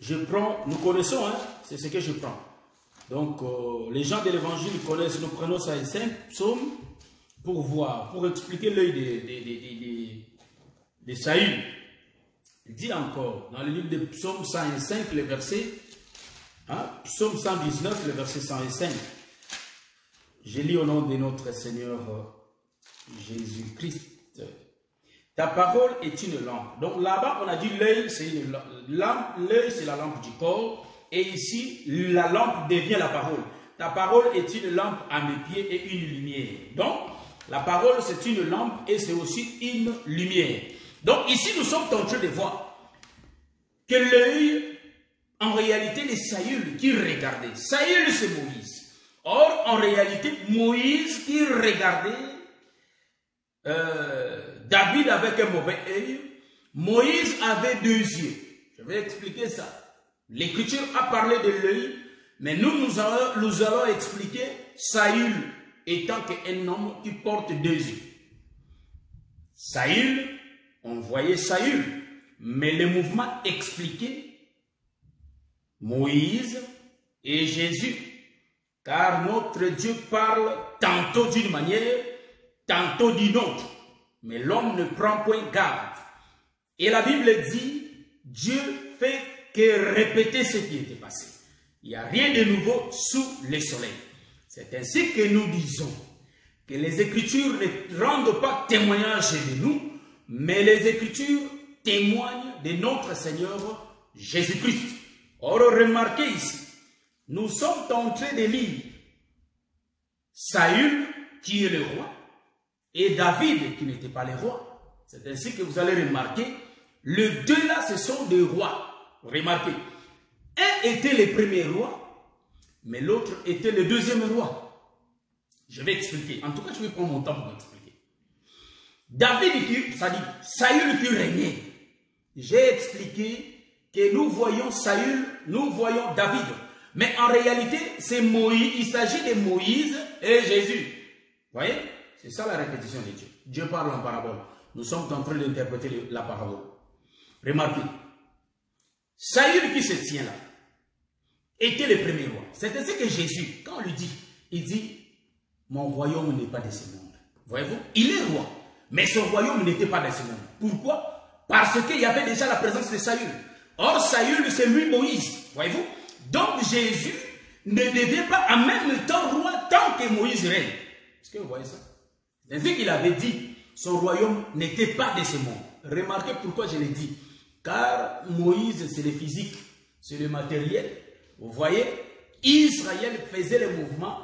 Je prends, nous connaissons, hein, c'est ce que je prends. Donc, les gens de l'évangile connaissent, nous prenons ça et 5 psaumes pour voir, pour expliquer l'œil de Saül. Il dit encore, dans le livre de psaume 105, le verset, psaume 119, le verset 105. Je lis au nom de notre Seigneur Jésus-Christ. Ta parole est une lampe. Donc là-bas, on a dit l'œil, c'est une lampe. L'œil, c'est la lampe du corps. Et ici, la lampe devient la parole. Ta parole est une lampe à mes pieds et une lumière. Donc, la parole, c'est une lampe et c'est aussi une lumière. Donc, ici, nous sommes en train de voir que l'œil, en réalité, c'est Saül qui regardait. Saül, c'est Moïse. Or, en réalité, Moïse qui regardait David avec un mauvais œil. Moïse avait 2 yeux. Je vais expliquer ça. L'Écriture a parlé de l'œil, mais nous allons expliquer Saül étant qu'un homme qui porte 2 yeux. Saül, on voyait Saül, mais le mouvement expliquait Moïse et Jésus. Car notre Dieu parle tantôt d'une manière, tantôt d'une autre. Mais l'homme ne prend point garde. Et la Bible dit, Dieu fait que répéter ce qui était passé. Il n'y a rien de nouveau sous le soleil. C'est ainsi que nous disons que les Écritures ne rendent pas témoignage de nous, mais les Écritures témoignent de notre Seigneur Jésus-Christ. Or, remarquez ici, nous sommes en train de lire Saül, qui est le roi, et David, qui n'était pas le roi. C'est ainsi que vous allez remarquer, les deux là, ce sont des rois. Remarquez, un était le premier roi, mais l'autre était le deuxième roi. Je vais expliquer. En tout cas, je vais prendre mon temps pour expliquer. Saül qui régnait. J'ai expliqué que nous voyons Saül, nous voyons David. Mais en réalité, c'est Moïse. Il s'agit de Moïse et Jésus. Vous voyez? C'est ça la répétition de Dieu. Dieu parle en parabole. Nous sommes en train d'interpréter la parabole. Remarquez. Saül qui se tient là était le premier roi. C'est ainsi que Jésus, quand on lui dit, il dit, mon royaume n'est pas de ce monde. Voyez-vous? Il est roi, mais son royaume n'était pas de ce monde. Pourquoi? Parce qu'il y avait déjà la présence de Saül. Or, Saül, c'est lui Moïse. Voyez-vous? Donc, Jésus ne devient pas en même temps roi tant que Moïse règne. Est-ce que vous voyez ça? C'est ainsi qu'il avait dit, son royaume n'était pas de ce monde. Remarquez pourquoi je l'ai dit. Car Moïse, c'est le physique, c'est le matériel. Vous voyez, Israël faisait le mouvement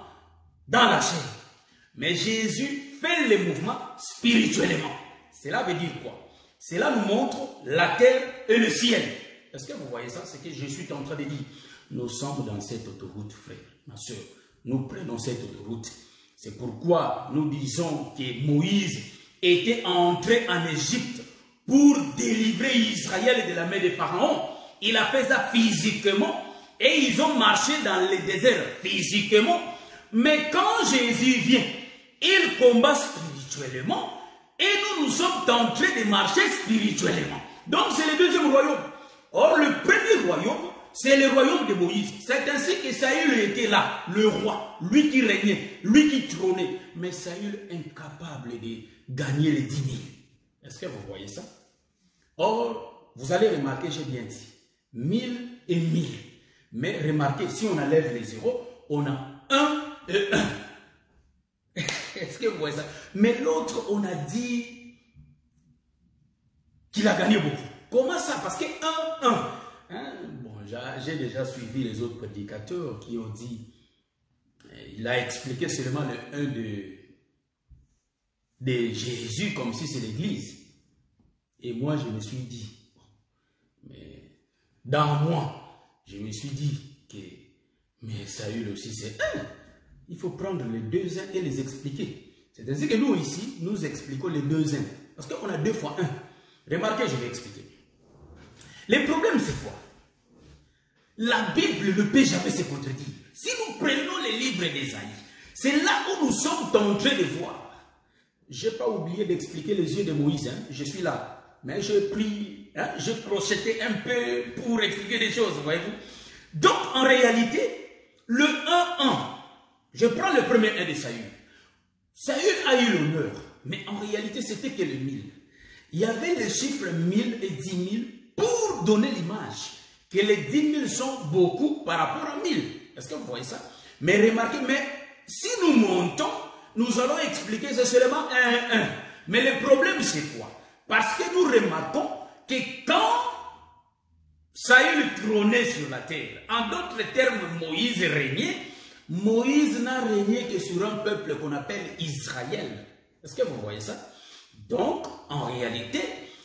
dans la chair. Mais Jésus fait le mouvement spirituellement. Cela veut dire quoi? Cela nous montre la terre et le ciel. Est-ce que vous voyez ça? C'est que je suis en train de dire. Nous sommes dans cette autoroute, frère, ma soeur. Nous prenons cette autoroute. C'est pourquoi nous disons que Moïse était entré en Égypte pour délivrer Israël de la main des pharaons. Il a fait ça physiquement et ils ont marché dans le désert physiquement. Mais quand Jésus vient, il combat spirituellement et nous sommes en train de marcher spirituellement. Donc c'est le deuxième royaume. Or le premier royaume, c'est le royaume de Moïse. C'est ainsi que Saül était là, le roi, lui qui régnait, lui qui trônait. Mais Saül incapable de gagner les 10 000. Est-ce que vous voyez ça? Or, vous allez remarquer, j'ai bien dit, 1000 et 1000. Mais remarquez, si on enlève les zéros, on a 1 et 1. Est-ce que vous voyez ça? Mais l'autre, on a dit qu'il a gagné beaucoup. Comment ça? Parce que 1, 1. Hein? Bon, j'ai déjà suivi les autres prédicateurs qui ont dit, il a expliqué seulement le 1 de Jésus comme si c'est l'église. Et moi, je me suis dit, mais dans moi, je me suis dit que, mais Saül aussi c'est 1. Il faut prendre les 2 1 et les expliquer. C'est ainsi que nous ici, nous expliquons les 2 1. Parce qu'on a 2 fois 1. Remarquez, je vais expliquer. Le problème, c'est quoi? La Bible ne peut jamais se contredire. Si nous prenons les livres d'Ésaïe, c'est là où nous sommes en train de voir. Je n'ai pas oublié d'expliquer les yeux de Moïse. Hein. Je suis là. Mais j'ai pris, hein, j'ai crocheté un peu pour expliquer des choses, voyez-vous. Donc, en réalité, le 1-1, je prends le premier 1 de Saül. Saül a eu l'honneur, mais en réalité, c'était que le 1000. Il y avait les chiffres 1000 et 10 000 pour donner l'image que les 10 000 sont beaucoup par rapport à 1000. Est-ce que vous voyez ça? Mais remarquez, mais si nous montons, nous allons expliquer, c'est seulement 1-1. Mais le problème, c'est quoi? Parce que nous remarquons que quand Saül trônait sur la terre, en d'autres termes, Moïse régnait, Moïse n'a régné que sur un peuple qu'on appelle Israël. Est-ce que vous voyez ça? Donc, en réalité,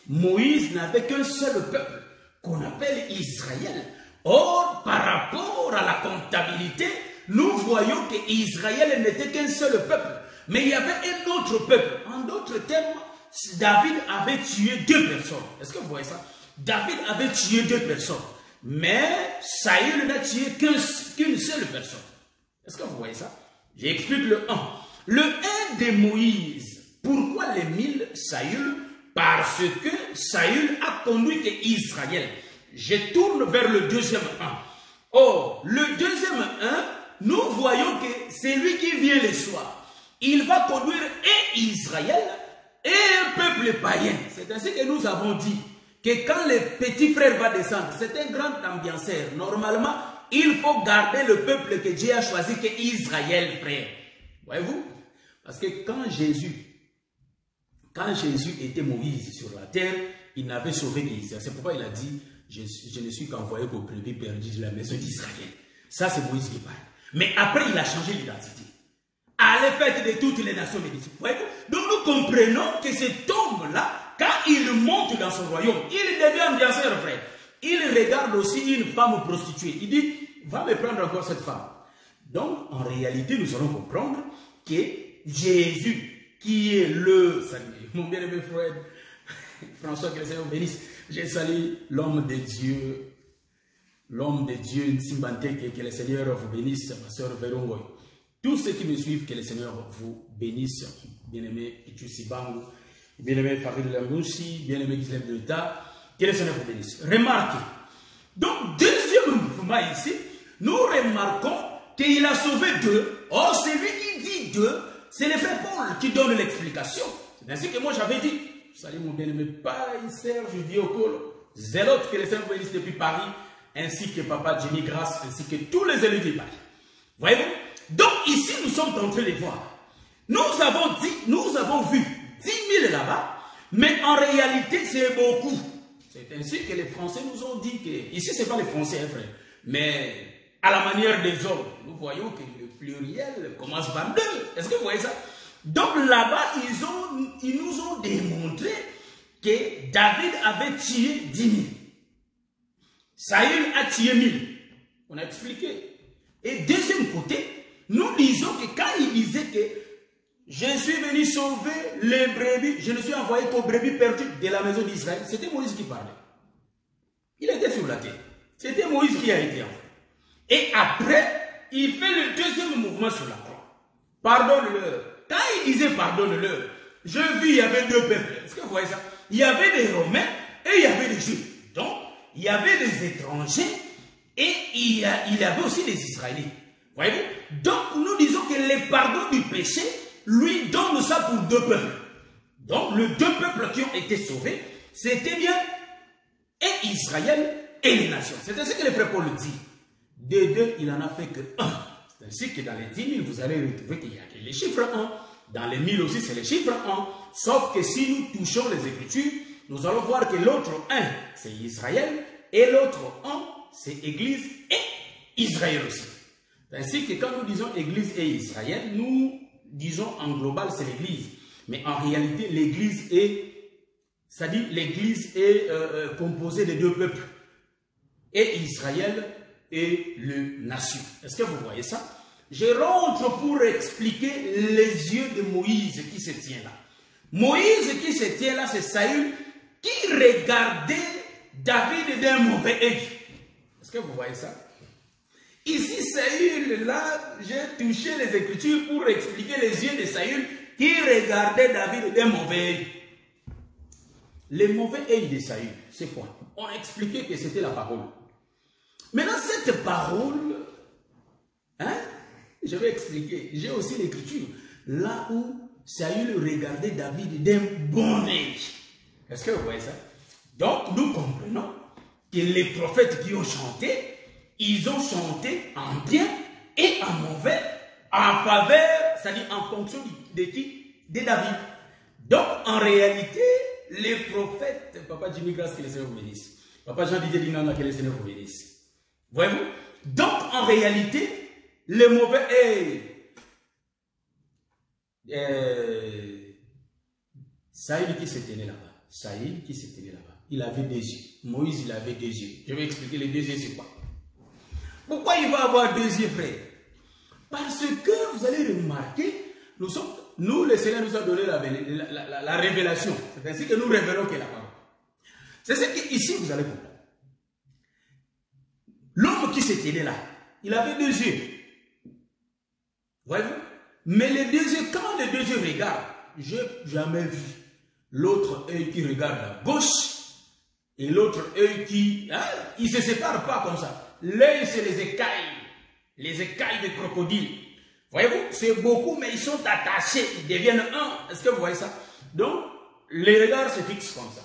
Moïse n'avait qu'un seul peuple qu'on appelle Israël. Or, par rapport à la comptabilité, nous voyons qu'Israël n'était qu'un seul peuple. Mais il y avait un autre peuple. En d'autres termes, David avait tué 2 personnes. Est-ce que vous voyez ça? David avait tué 2 personnes. Mais Saül n'a tué qu'une seule personne. Est-ce que vous voyez ça? J'explique le 1. Le 1 de Moïse. Pourquoi les 1000 Saül? Parce que Saül a conduit Israël. Je tourne vers le deuxième 1. Or, le deuxième 1, nous voyons que c'est lui qui vient le soir. Il va conduire et Israël et un peuple païen. C'est ainsi que nous avons dit que quand le petit frère va descendre, c'est un grand ambianceur. Normalement, il faut garder le peuple que Dieu a choisi, que Israël, frère. Voyez-vous? Parce que quand Jésus était Moïse sur la terre, il n'avait sauvé qu'Israël. C'est pourquoi il a dit, je ne suis qu'envoyé pour brebis perdues de la maison d'Israël. Ça, c'est Moïse qui parle. Mais après, il a changé l'identité. Allez, faites de toutes les nations des disciples. Donc, nous comprenons que cet homme-là, quand il monte dans son royaume, il devient ambianceur, frère. Il regarde aussi une femme prostituée. Il dit, va me prendre encore cette femme. Donc, en réalité, nous allons comprendre que Jésus, qui est le... Mon bien-aimé frère, François, que le Seigneur bénisse, j'ai salué l'homme de Dieu, Nsimbante, que le Seigneur vous bénisse, ma soeur Verongoy. Tous ceux qui me suivent, que le Seigneur vous bénisse, bien-aimé Ichusi Bango, bien-aimé Farid Lamoussi, bien-aimé Gisèle de l'État, que le Seigneur vous bénisse. Remarquez, donc deuxième mouvement ici, nous remarquons qu'il a sauvé 2. Or, celui qui dit 2, c'est le frère Paul qui donne l'explication. C'est ainsi que moi j'avais dit, salut mon bien-aimé Paï, Serge Diokolo, Zélote, que le Seigneur vous bénisse depuis Paris, ainsi que Papa Jenny Grasse, ainsi que tous les élus de Paris. Voyez-vous? Donc ici, nous sommes en train de voir. Nous avons vu 10 000 là-bas, mais en réalité, c'est beaucoup. C'est ainsi que les Français nous ont dit que, ici, ce n'est pas les Français, hein, frère, mais à la manière des hommes, nous voyons que le pluriel commence par 2. Est-ce que vous voyez ça? Donc là-bas, ils nous ont démontré que David avait tué 10 000. Saül a tué 1000. On a expliqué. Et deuxième côté, nous disons que quand il disait que je suis venu sauver les brebis, je ne suis envoyé qu'aux brebis perdues de la maison d'Israël, c'était Moïse qui parlait. Il était sur la terre. C'était Moïse qui a été envoyé. Et après, il fait le deuxième mouvement sur la croix. Pardonne-leur. Quand il disait pardonne-leur, je vis, il y avait 2 peuples. Est-ce que vous voyez ça? Il y avait des Romains et il y avait des Juifs. Donc, il y avait des étrangers et il y avait aussi des Israélites. Voyez-vous? Donc, nous disons que le pardon du péché lui donne ça pour 2 peuples. Donc, les 2 peuples qui ont été sauvés, c'était bien et Israël et les nations. C'est ainsi que le frère Paul dit. Des 2, il n'en a fait que 1. C'est ainsi que dans les 10 000, vous allez retrouver qu'il y a que les chiffres 1. Dans les 1000 aussi, c'est les chiffres 1. Sauf que si nous touchons les Écritures, nous allons voir que l'autre 1, c'est Israël, et l'autre 1, c'est Église et Israël aussi. Ainsi que quand nous disons Église et Israël, nous disons en global c'est l'Église. Mais en réalité, l'Église est, c'est-à-dire l'Église est composée de 2 peuples. Et Israël et les nations. Est-ce que vous voyez ça? Je rentre pour expliquer les yeux de Moïse qui se tient là. Moïse qui se tient là, c'est Saül qui regardait David d'un mauvais œil. Est-ce que vous voyez ça? Ici, Saül, là, j'ai touché les Écritures pour expliquer les yeux de Saül qui regardait David d'un mauvais œil. Le mauvais œil de Saül, c'est quoi? On a expliqué que c'était la parole. Maintenant, cette parole Hein? Je vais expliquer. J'ai aussi l'écriture. Là où Saül regardait David d'un bon œil. Est-ce que vous voyez ça? Donc, nous comprenons que les prophètes qui ont chanté, ils ont chanté en bien et en mauvais, en faveur, c'est-à-dire en fonction de qui? De David. Donc, en réalité, les prophètes, Papa Jimmy Grasse, que le Seigneur vous bénisse. Papa Jean-Didier Dinanga, que le Seigneur vous bénisse. Voyez-vous? Donc, en réalité, les mauvais... Saül qui s'est tenu là-bas. Saül qui s'est tenu là-bas. Il avait deux yeux. Moïse, il avait deux yeux. Je vais expliquer les deux yeux, c'est quoi. Pourquoi il va avoir deux yeux, frère? Parce que vous allez remarquer, nous, le Seigneur nous a donné la révélation. C'est ainsi que nous révélons que la parole. C'est ce qu'ici, vous allez comprendre. L'homme qui s'est tenu là, il avait deux yeux. Voyez-vous? Mais les deux yeux, quand les deux yeux regardent, je n'ai jamais vu l'autre œil qui regarde à gauche et l'autre œil qui... Hein, ils ne se séparent pas comme ça. L'œil, c'est les écailles de crocodile. Voyez-vous, c'est beaucoup, mais ils sont attachés, ils deviennent un. Est-ce que vous voyez ça? Donc, les regards se fixent comme ça.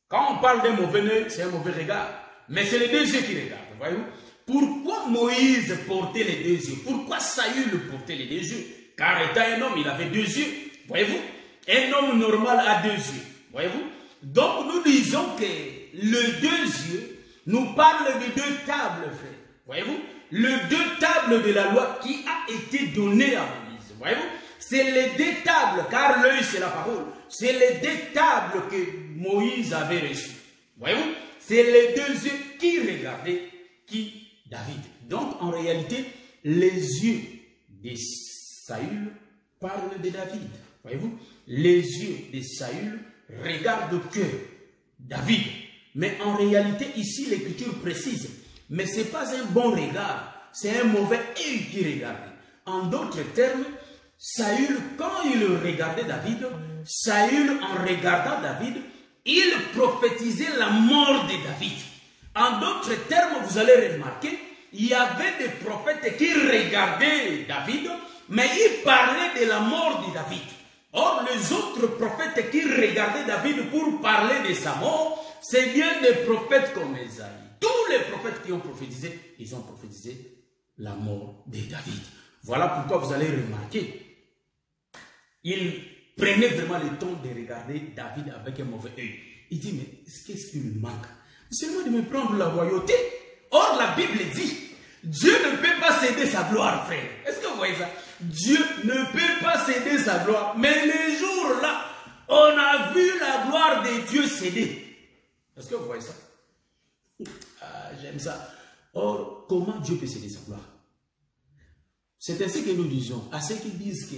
Quand on parle d'un mauvais œil, c'est un mauvais regard. Mais c'est les deux yeux qui regardent, voyez-vous. Pourquoi Moïse portait les deux yeux? Pourquoi Saül portait les deux yeux? Car étant un homme, il avait deux yeux. Voyez-vous? Un homme normal a deux yeux. Voyez-vous? Donc nous disons que le deux yeux nous parle de deux tables, frère. Voyez-vous? Le deux tables de la loi qui a été donné à Moïse. Voyez-vous? C'est les deux tables, car l'œil c'est la parole. C'est les deux tables que Moïse avait reçues. Voyez-vous? C'est les deux yeux qui regardaient qui? David. Donc, en réalité, les yeux de Saül parlent de David. Voyez-vous? Les yeux de Saül regardent que David. Mais en réalité, ici, l'écriture précise. Mais ce n'est pas un bon regard. C'est un mauvais œil qui regardait. En d'autres termes, Saül, quand il regardait David, Saül, en regardant David, il prophétisait la mort de David. En d'autres termes, vous allez remarquer, il y avait des prophètes qui regardaient David, mais ils parlaient de la mort de David. Or, les autres prophètes qui regardaient David pour parler de sa mort, c'est bien des prophètes comme Esaïe. Tous les prophètes qui ont prophétisé, ils ont prophétisé la mort de David. Voilà pourquoi vous allez remarquer, il prenait vraiment le temps de regarder David avec un mauvais œil. Il dit, mais qu'est-ce qui lui manque? Seulement de me prendre la royauté. Or, la Bible dit, Dieu ne peut pas céder sa gloire, frère. Est-ce que vous voyez ça? Dieu ne peut pas céder sa gloire. Mais les jours-là, on a vu la gloire de Dieu céder. Est-ce que vous voyez ça? Ah, j'aime ça. Or, comment Dieu peut céder sa gloire? C'est ainsi que nous disons, à ceux qui disent que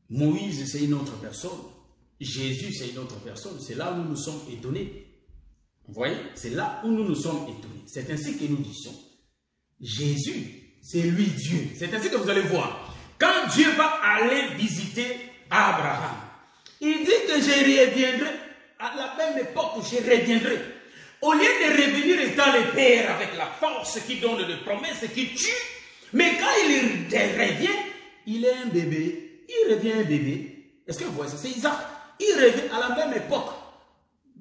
Moïse, c'est une autre personne, Jésus, c'est une autre personne, c'est là où nous sommes étonnés. Vous voyez? C'est là où nous nous sommes étonnés. C'est ainsi que nous disons, Jésus, c'est lui Dieu. C'est ainsi que vous allez voir. Quand Dieu va aller visiter Abraham, il dit que je reviendrai, à la même époque où je reviendrai. Au lieu de revenir étant le Père avec la force qui donne des promesses, qui tue, mais quand il revient, il est un bébé. Il revient un bébé. Est-ce que vous voyez ça? C'est Isaac. Il revient à la même époque.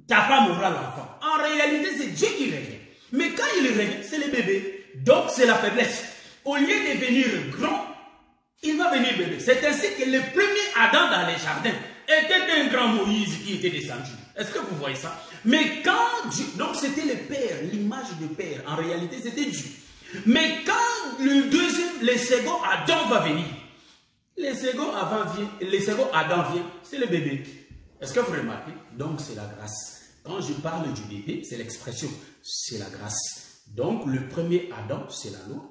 Ta femme aura l'enfant. En réalité, c'est Dieu qui revient. Mais quand il revient, c'est le bébé. Donc, c'est la faiblesse. Au lieu de venir grand, il va venir bébé. C'est ainsi que le premier Adam dans les jardins était un grand Moïse qui était descendu. Est-ce que vous voyez ça? Mais quand Dieu, donc c'était le Père, l'image du Père. En réalité, c'était Dieu. Mais quand le second Adam va venir, le second Adam vient, c'est le bébé. Est-ce que vous remarquez? Donc c'est la grâce. Quand je parle du bébé, c'est l'expression, c'est la grâce. Donc le premier Adam, c'est la loi,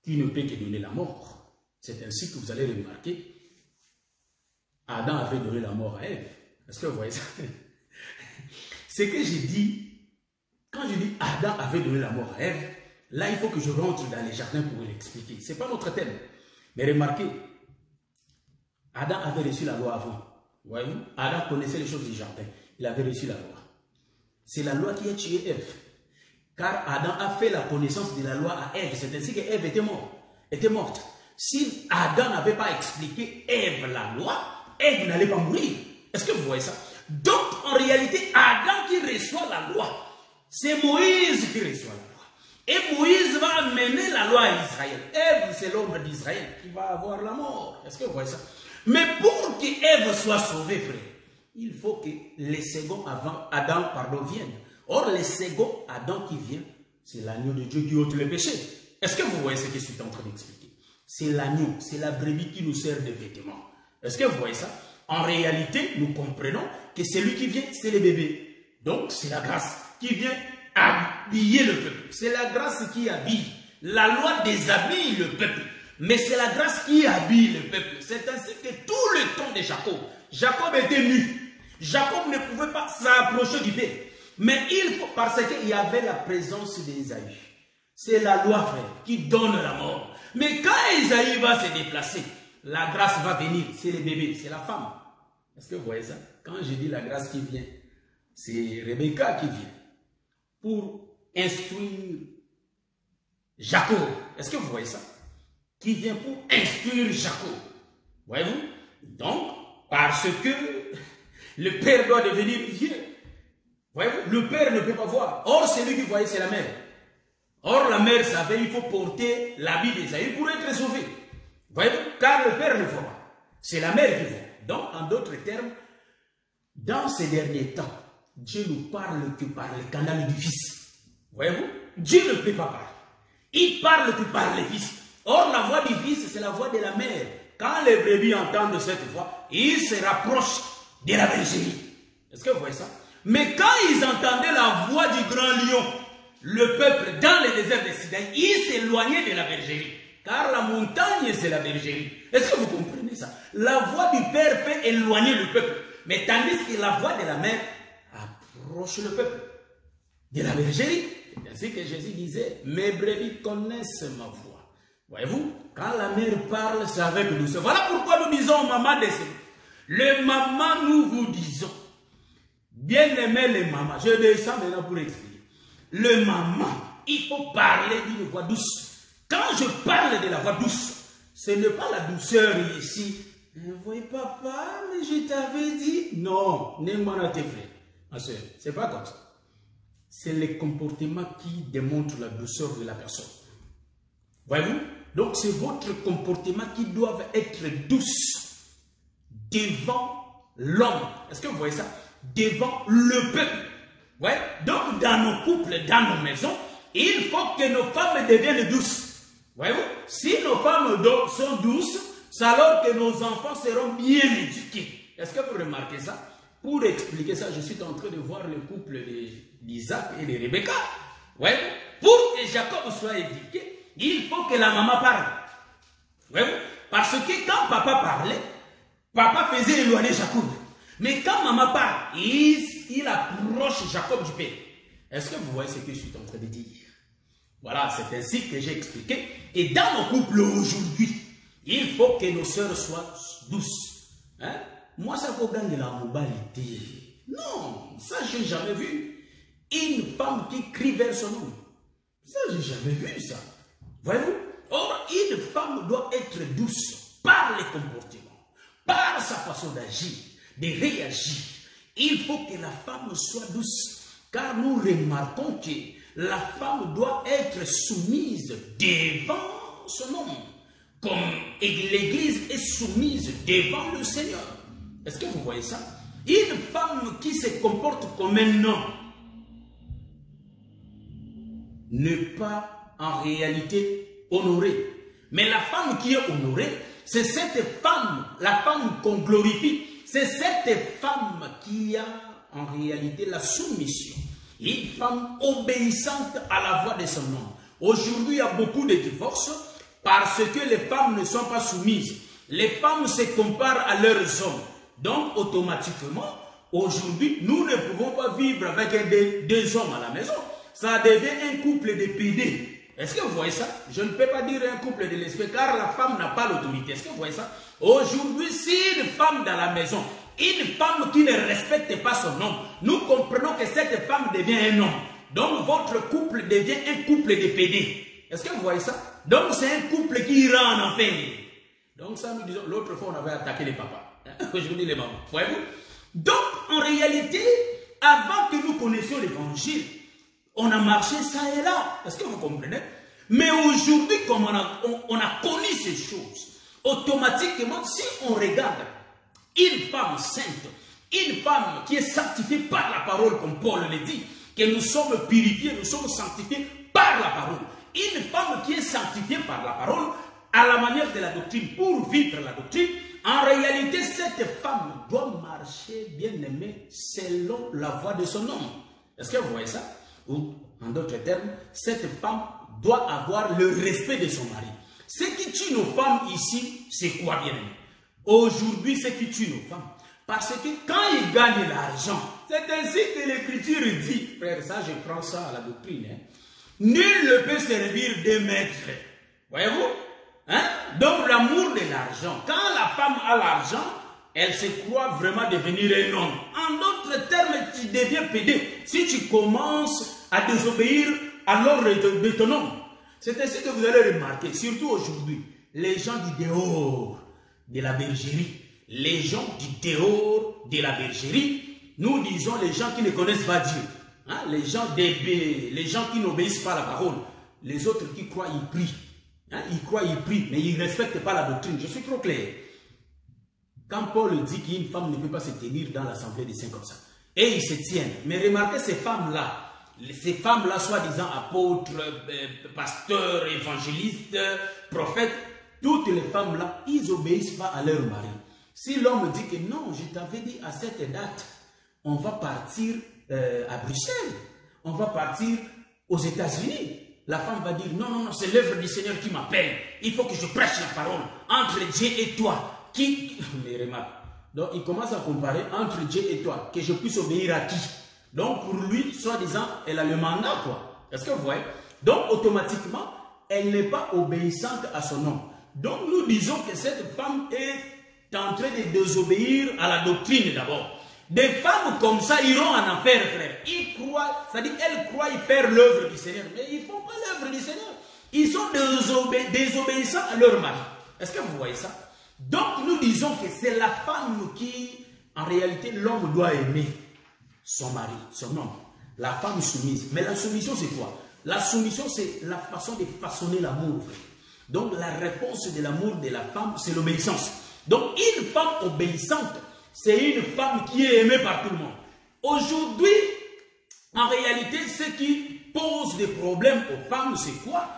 qui ne peut que donner la mort. C'est ainsi que vous allez remarquer, Adam avait donné la mort à Ève. Est-ce que vous voyez ça? C'est que j'ai dit, quand je dis Adam avait donné la mort à Ève, là il faut que je rentre dans les jardins pour l'expliquer. Ce n'est pas notre thème. Mais remarquez, Adam avait reçu la loi avant. Voyez-vous? Adam connaissait les choses du jardin. Il avait reçu la loi. C'est la loi qui a tué Ève. Car Adam a fait la connaissance de la loi à Ève. C'est ainsi qu'Ève était morte. Si Adam n'avait pas expliqué Ève la loi, Ève n'allait pas mourir. Est-ce que vous voyez ça? Donc, en réalité, Adam qui reçoit la loi, c'est Moïse qui reçoit la loi. Et Moïse va amener la loi à Israël. Ève, c'est l'ombre d'Israël qui va avoir la mort. Est-ce que vous voyez ça? Mais pour qu'Ève soit sauvée, frère, il faut que les seconds avant Adam viennent. Or, le second Adam qui vient, c'est l'agneau de Dieu qui ôte le péché. Est-ce que vous voyez ce que je suis en train d'expliquer? C'est l'agneau, c'est la brebis qui nous sert de vêtements. Est-ce que vous voyez ça? En réalité, nous comprenons que celui qui vient, c'est le bébé. Donc, c'est la grâce qui vient habiller le peuple. C'est la grâce qui habille. La loi déshabille le peuple. Mais c'est la grâce qui habille le peuple. C'est ainsi que tout le temps de Jacob, Jacob était nu. Jacob ne pouvait pas s'approcher du père. Mais il faut, parce qu'il y avait la présence d'Ésaü. C'est la loi, frère, qui donne la mort. Mais quand Ésaü va se déplacer, la grâce va venir. C'est le bébé, c'est la femme. Est-ce que vous voyez ça? Quand je dis la grâce qui vient, c'est Rebecca qui vient pour instruire Jacob. Est-ce que vous voyez ça? Qui vient pour instruire Jacob. Voyez-vous? Donc, parce que le père doit devenir vieux. Voyez-vous? Le père ne peut pas voir. Or, celui qui voyait, c'est la mère. Or, la mère savait qu'il faut porter l'habit d'Ésaü pour être sauvé. Voyez-vous? Car le père ne voit pas. C'est la mère qui voit. Donc, en d'autres termes, dans ces derniers temps, Dieu nous parle que par le canal du Fils. Voyez-vous? Dieu ne peut pas parler. Il parle que par le Fils. Or, la voix du Fils, c'est la voix de la mère. Quand les brebis entendent cette voix, ils se rapprochent de la bergerie. Est-ce que vous voyez ça? Mais quand ils entendaient la voix du grand lion, le peuple dans le désert de Sinaï, ils s'éloignaient de la bergerie. Car la montagne, c'est la bergerie. Est-ce que vous comprenez ça? La voix du Père fait éloigner le peuple. Mais tandis que la voix de la mère approche le peuple de la bergerie. C'est ainsi que Jésus disait, mes brebis connaissent ma voix. Voyez-vous, quand la mère parle, c'est avec douceur. Voilà pourquoi nous disons au maman de le maman, nous vous disons. Bien aimé les mamans, je descends maintenant pour expliquer. Le maman, il faut parler d'une voix douce. Quand je parle de la voix douce, ce n'est pas la douceur ici. Vous voyez papa, mais je t'avais dit. Non, n'est-moi tes frères. Ma soeur, c'est pas comme ça. C'est le comportement qui démontre la douceur de la personne. Voyez-vous? Donc c'est votre comportement qui doit être douce devant l'homme. Est-ce que vous voyez ça? Devant le peuple. Ouais. Donc dans nos couples, dans nos maisons, il faut que nos femmes deviennent douces. Voyez-vous? Si nos femmes sont douces, c'est alors que nos enfants seront bien éduqués. Est-ce que vous remarquez ça? Pour expliquer ça, je suis en train de voir le couple d'Isaac et de Rebecca. Ouais. Pour que Jacob soit éduqué, il faut que la maman parle. Ouais. Parce que quand papa parlait, papa faisait éloigner Jacob. Mais quand maman parle, il approche Jacob du père. Est-ce que vous voyez ce que je suis en train de dire? Voilà, c'est ainsi que j'ai expliqué. Et dans nos couples aujourd'hui, il faut que nos sœurs soient douces. Hein? Moi, ça faut gagner la mobilité. Non, ça, je n'ai jamais vu. Une femme qui crie vers son homme. Ça, je n'ai jamais vu ça. Voyez-vous? Or, une femme doit être douce par les comportements, par sa façon d'agir, de réagir. Il faut que la femme soit douce. Car nous remarquons que la femme doit être soumise devant son homme. Comme l'Église est soumise devant le Seigneur. Est-ce que vous voyez ça? Une femme qui se comporte comme un homme n'est pas en réalité honorée. Mais la femme qui est honorée, c'est cette femme, la femme qu'on glorifie. C'est cette femme qui a en réalité la soumission. Une femme obéissante à la voix de son homme. Aujourd'hui, il y a beaucoup de divorces parce que les femmes ne sont pas soumises. Les femmes se comparent à leurs hommes. Donc, automatiquement, aujourd'hui, nous ne pouvons pas vivre avec deux hommes à la maison. Ça devient un couple de PD. Est-ce que vous voyez ça? Je ne peux pas dire un couple de lesbiennes car la femme n'a pas l'autorité. Est-ce que vous voyez ça? Aujourd'hui, si une femme dans la maison, une femme qui ne respecte pas son homme, nous comprenons que cette femme devient un homme. Donc votre couple devient un couple de PD. Est-ce que vous voyez ça? Donc c'est un couple qui ira en enfer. Donc ça, nous disons, l'autre fois on avait attaqué les papas. Aujourd'hui les mamans. Voyez-vous? Donc en réalité, avant que nous connaissions l'évangile, on a marché ça et là. Est-ce que vous comprenez? Mais aujourd'hui, comme on a connu ces choses, automatiquement, si on regarde une femme sainte, une femme qui est sanctifiée par la parole, comme Paul le dit, que nous sommes purifiés, nous sommes sanctifiés par la parole. Une femme qui est sanctifiée par la parole, à la manière de la doctrine, pour vivre la doctrine, en réalité, cette femme doit marcher, bien aimée, selon la voie de son homme. Est-ce que vous voyez ça? Ou, en d'autres termes, cette femme doit avoir le respect de son mari. Ce qui tue nos femmes ici, c'est quoi, bien aimé? Aujourd'hui, ce qui tue nos femmes, parce que quand ils gagnent l'argent, c'est ainsi que l'Écriture dit, frère, ça je prends ça à la doctrine, hein? Nul ne peut servir deux maîtres. Voyez-vous? Hein? Donc l'amour de l'argent, quand la femme a l'argent, elle se croit vraiment devenir un homme. En d'autres termes, tu deviens pédé. Si tu commences à désobéir à l'ordre de ton homme. C'est ainsi que vous allez remarquer, surtout aujourd'hui, les gens du dehors de la bergerie, les gens du dehors de la bergerie, nous disons les gens qui ne connaissent pas Dieu, hein? Les gens qui n'obéissent pas à la parole, les autres qui croient, ils prient. Hein? Ils croient, ils prient, mais ils ne respectent pas la doctrine. Je suis trop clair. Quand Paul dit qu'une femme ne peut pas se tenir dans l'assemblée des saints comme ça, et ils se tiennent, mais remarquez ces femmes-là, soi-disant apôtres, pasteurs, évangélistes, prophètes, toutes les femmes-là, ils n'obéissent pas à leur mari. Si l'homme dit que non, je t'avais dit à cette date, on va partir à Bruxelles, on va partir aux États-Unis, la femme va dire non, non, non, c'est l'œuvre du Seigneur qui m'appelle, il faut que je prêche la parole entre Dieu et toi. Qui... Mais remarque, donc il commence à comparer entre Dieu et toi, que je puisse obéir à qui? Donc pour lui, soi-disant, elle a le mandat, quoi. Est-ce que vous voyez? Donc automatiquement, elle n'est pas obéissante à son homme. Donc nous disons que cette femme est en train de désobéir à la doctrine d'abord. Des femmes comme ça iront en enfer, frère. Ils croient, c'est-à-dire elles croient faire l'œuvre du Seigneur, mais ils ne font pas l'œuvre du Seigneur. Ils sont désobéissants à leur mari. Est-ce que vous voyez ça? Donc nous disons que c'est la femme qui, en réalité, l'homme doit aimer son mari, son homme. La femme soumise. Mais la soumission, c'est quoi? La soumission, c'est la façon de façonner l'amour. Donc la réponse de l'amour de la femme, c'est l'obéissance. Donc une femme obéissante, c'est une femme qui est aimée par tout le monde. Aujourd'hui, en réalité, ce qui pose des problèmes aux femmes, c'est quoi?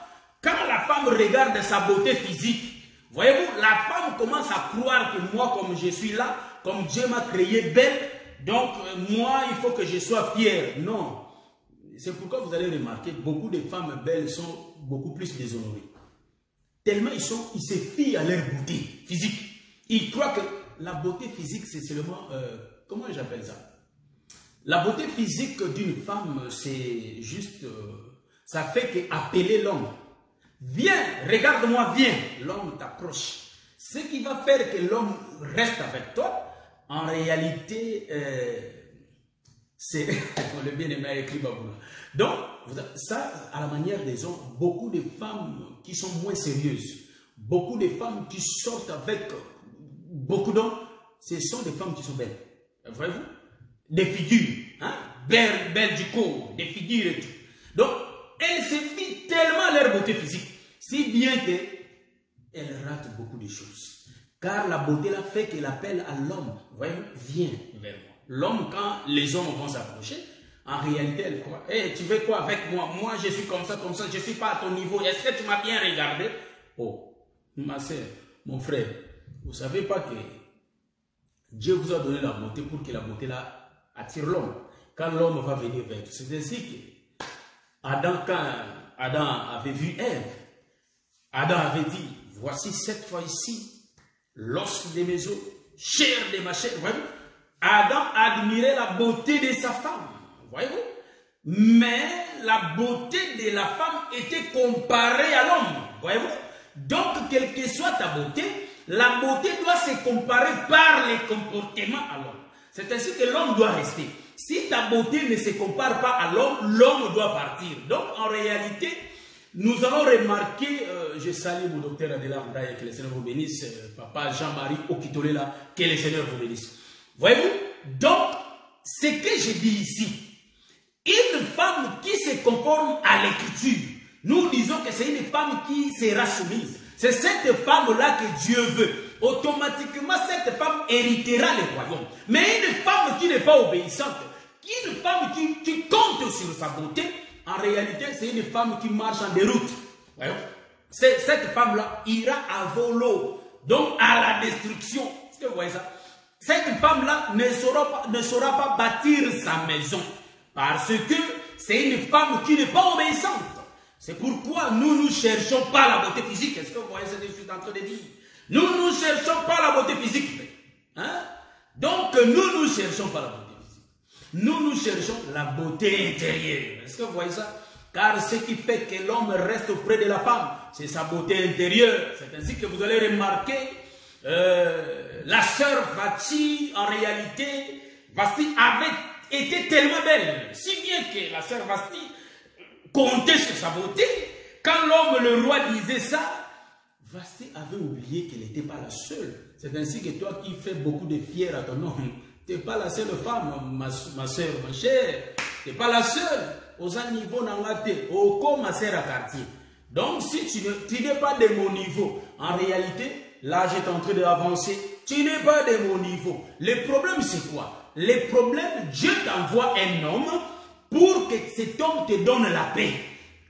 Quand la femme regarde sa beauté physique, voyez-vous, la femme commence à croire que moi, comme je suis là, comme Dieu m'a créé belle, donc moi, il faut que je sois fière. Non. C'est pourquoi vous allez remarquer, beaucoup de femmes belles sont beaucoup plus déshonorées. Tellement ils se fient à leur beauté physique. Ils croient que la beauté physique, c'est seulement... comment j'appelle ça? La beauté physique d'une femme, c'est juste... ça fait qu'appeler l'homme. Viens, regarde-moi, viens. L'homme t'approche. Ce qui va faire que l'homme reste avec toi, en réalité, c'est... le bien-aimé écrit Baboula. Donc, ça, à la manière des hommes, beaucoup de femmes qui sont moins sérieuses, beaucoup de femmes qui sortent avec beaucoup d'hommes, ce sont des femmes qui sont belles. Voyez-vous? Des figures, hein? Belles du corps, des figures et tout. Donc, elles se fient tellement à leur beauté physique, si bien qu'elles ratent beaucoup de choses. Car la beauté là fait qu'elle appelle à l'homme. Voyez, viens vers moi. L'homme, quand les hommes vont s'approcher, en réalité, elle croit. Hey, tu veux quoi avec moi? Moi, je suis comme ça, je ne suis pas à ton niveau. Est-ce que tu m'as bien regardé? Oh, ma soeur, mon frère, vous ne savez pas que Dieu vous a donné la beauté pour que la beauté là attire l'homme. Quand l'homme va venir vers vous, c'est ainsi que quand Adam avait vu Ève, Adam avait dit, voici cette fois ici, l'os de mes os, chair de ma chair. Voyez-vous? Adam admirait la beauté de sa femme. Voyez-vous? Mais la beauté de la femme était comparée à l'homme. Voyez-vous? Donc, quelle que soit ta beauté, la beauté doit se comparer par les comportements à l'homme. C'est ainsi que l'homme doit rester. Si ta beauté ne se compare pas à l'homme, l'homme doit partir. Donc, en réalité, nous avons remarqué, je salue mon docteur Adela Ndaye, que le Seigneur vous bénisse, papa Jean-Marie Okitolela, que le Seigneur vous bénisse. Voyez-vous? Donc, ce que je dis ici, une femme qui se conforme à l'écriture, nous disons que c'est une femme qui sera soumise. C'est cette femme-là que Dieu veut. Automatiquement, cette femme héritera le royaume. Mais une femme qui n'est pas obéissante, une femme qui compte sur sa beauté, en réalité, c'est une femme qui marche en déroute. Cette femme-là ira à volo, donc à la destruction. Est-ce que vous voyez ça? Cette femme-là ne saura pas bâtir sa maison. Parce que c'est une femme qui n'est pas obéissante. C'est pourquoi nous ne cherchons pas la beauté physique. Est-ce que vous voyez ce que je suis en train de dire? Nous ne cherchons pas la beauté physique. Hein? Donc, nous ne cherchons pas la beauté physique. Nous cherchons la beauté intérieure. Est-ce que vous voyez ça? Car ce qui fait que l'homme reste auprès de la femme, c'est sa beauté intérieure. C'est ainsi que vous allez remarquer la sœur Vati, en réalité, Vasti avait été tellement belle. Si bien que la sœur Vasti comptait sur sa beauté. Quand l'homme, le roi, disait ça, Vasti avait oublié qu'elle n'était pas la seule. C'est ainsi que toi qui fais beaucoup de fiers à ton homme, tu n'es pas la seule femme, ma soeur, ma chère. Tu n'es pas la seule. Aux niveaux n'angate, au comme ma soeur à quartier. Donc si tu n'es pas de mon niveau, en réalité, là j'étais en train d'avancer, tu n'es pas de mon niveau. Le problème c'est quoi? Le problème, Dieu t'envoie un homme pour que cet homme te donne la paix.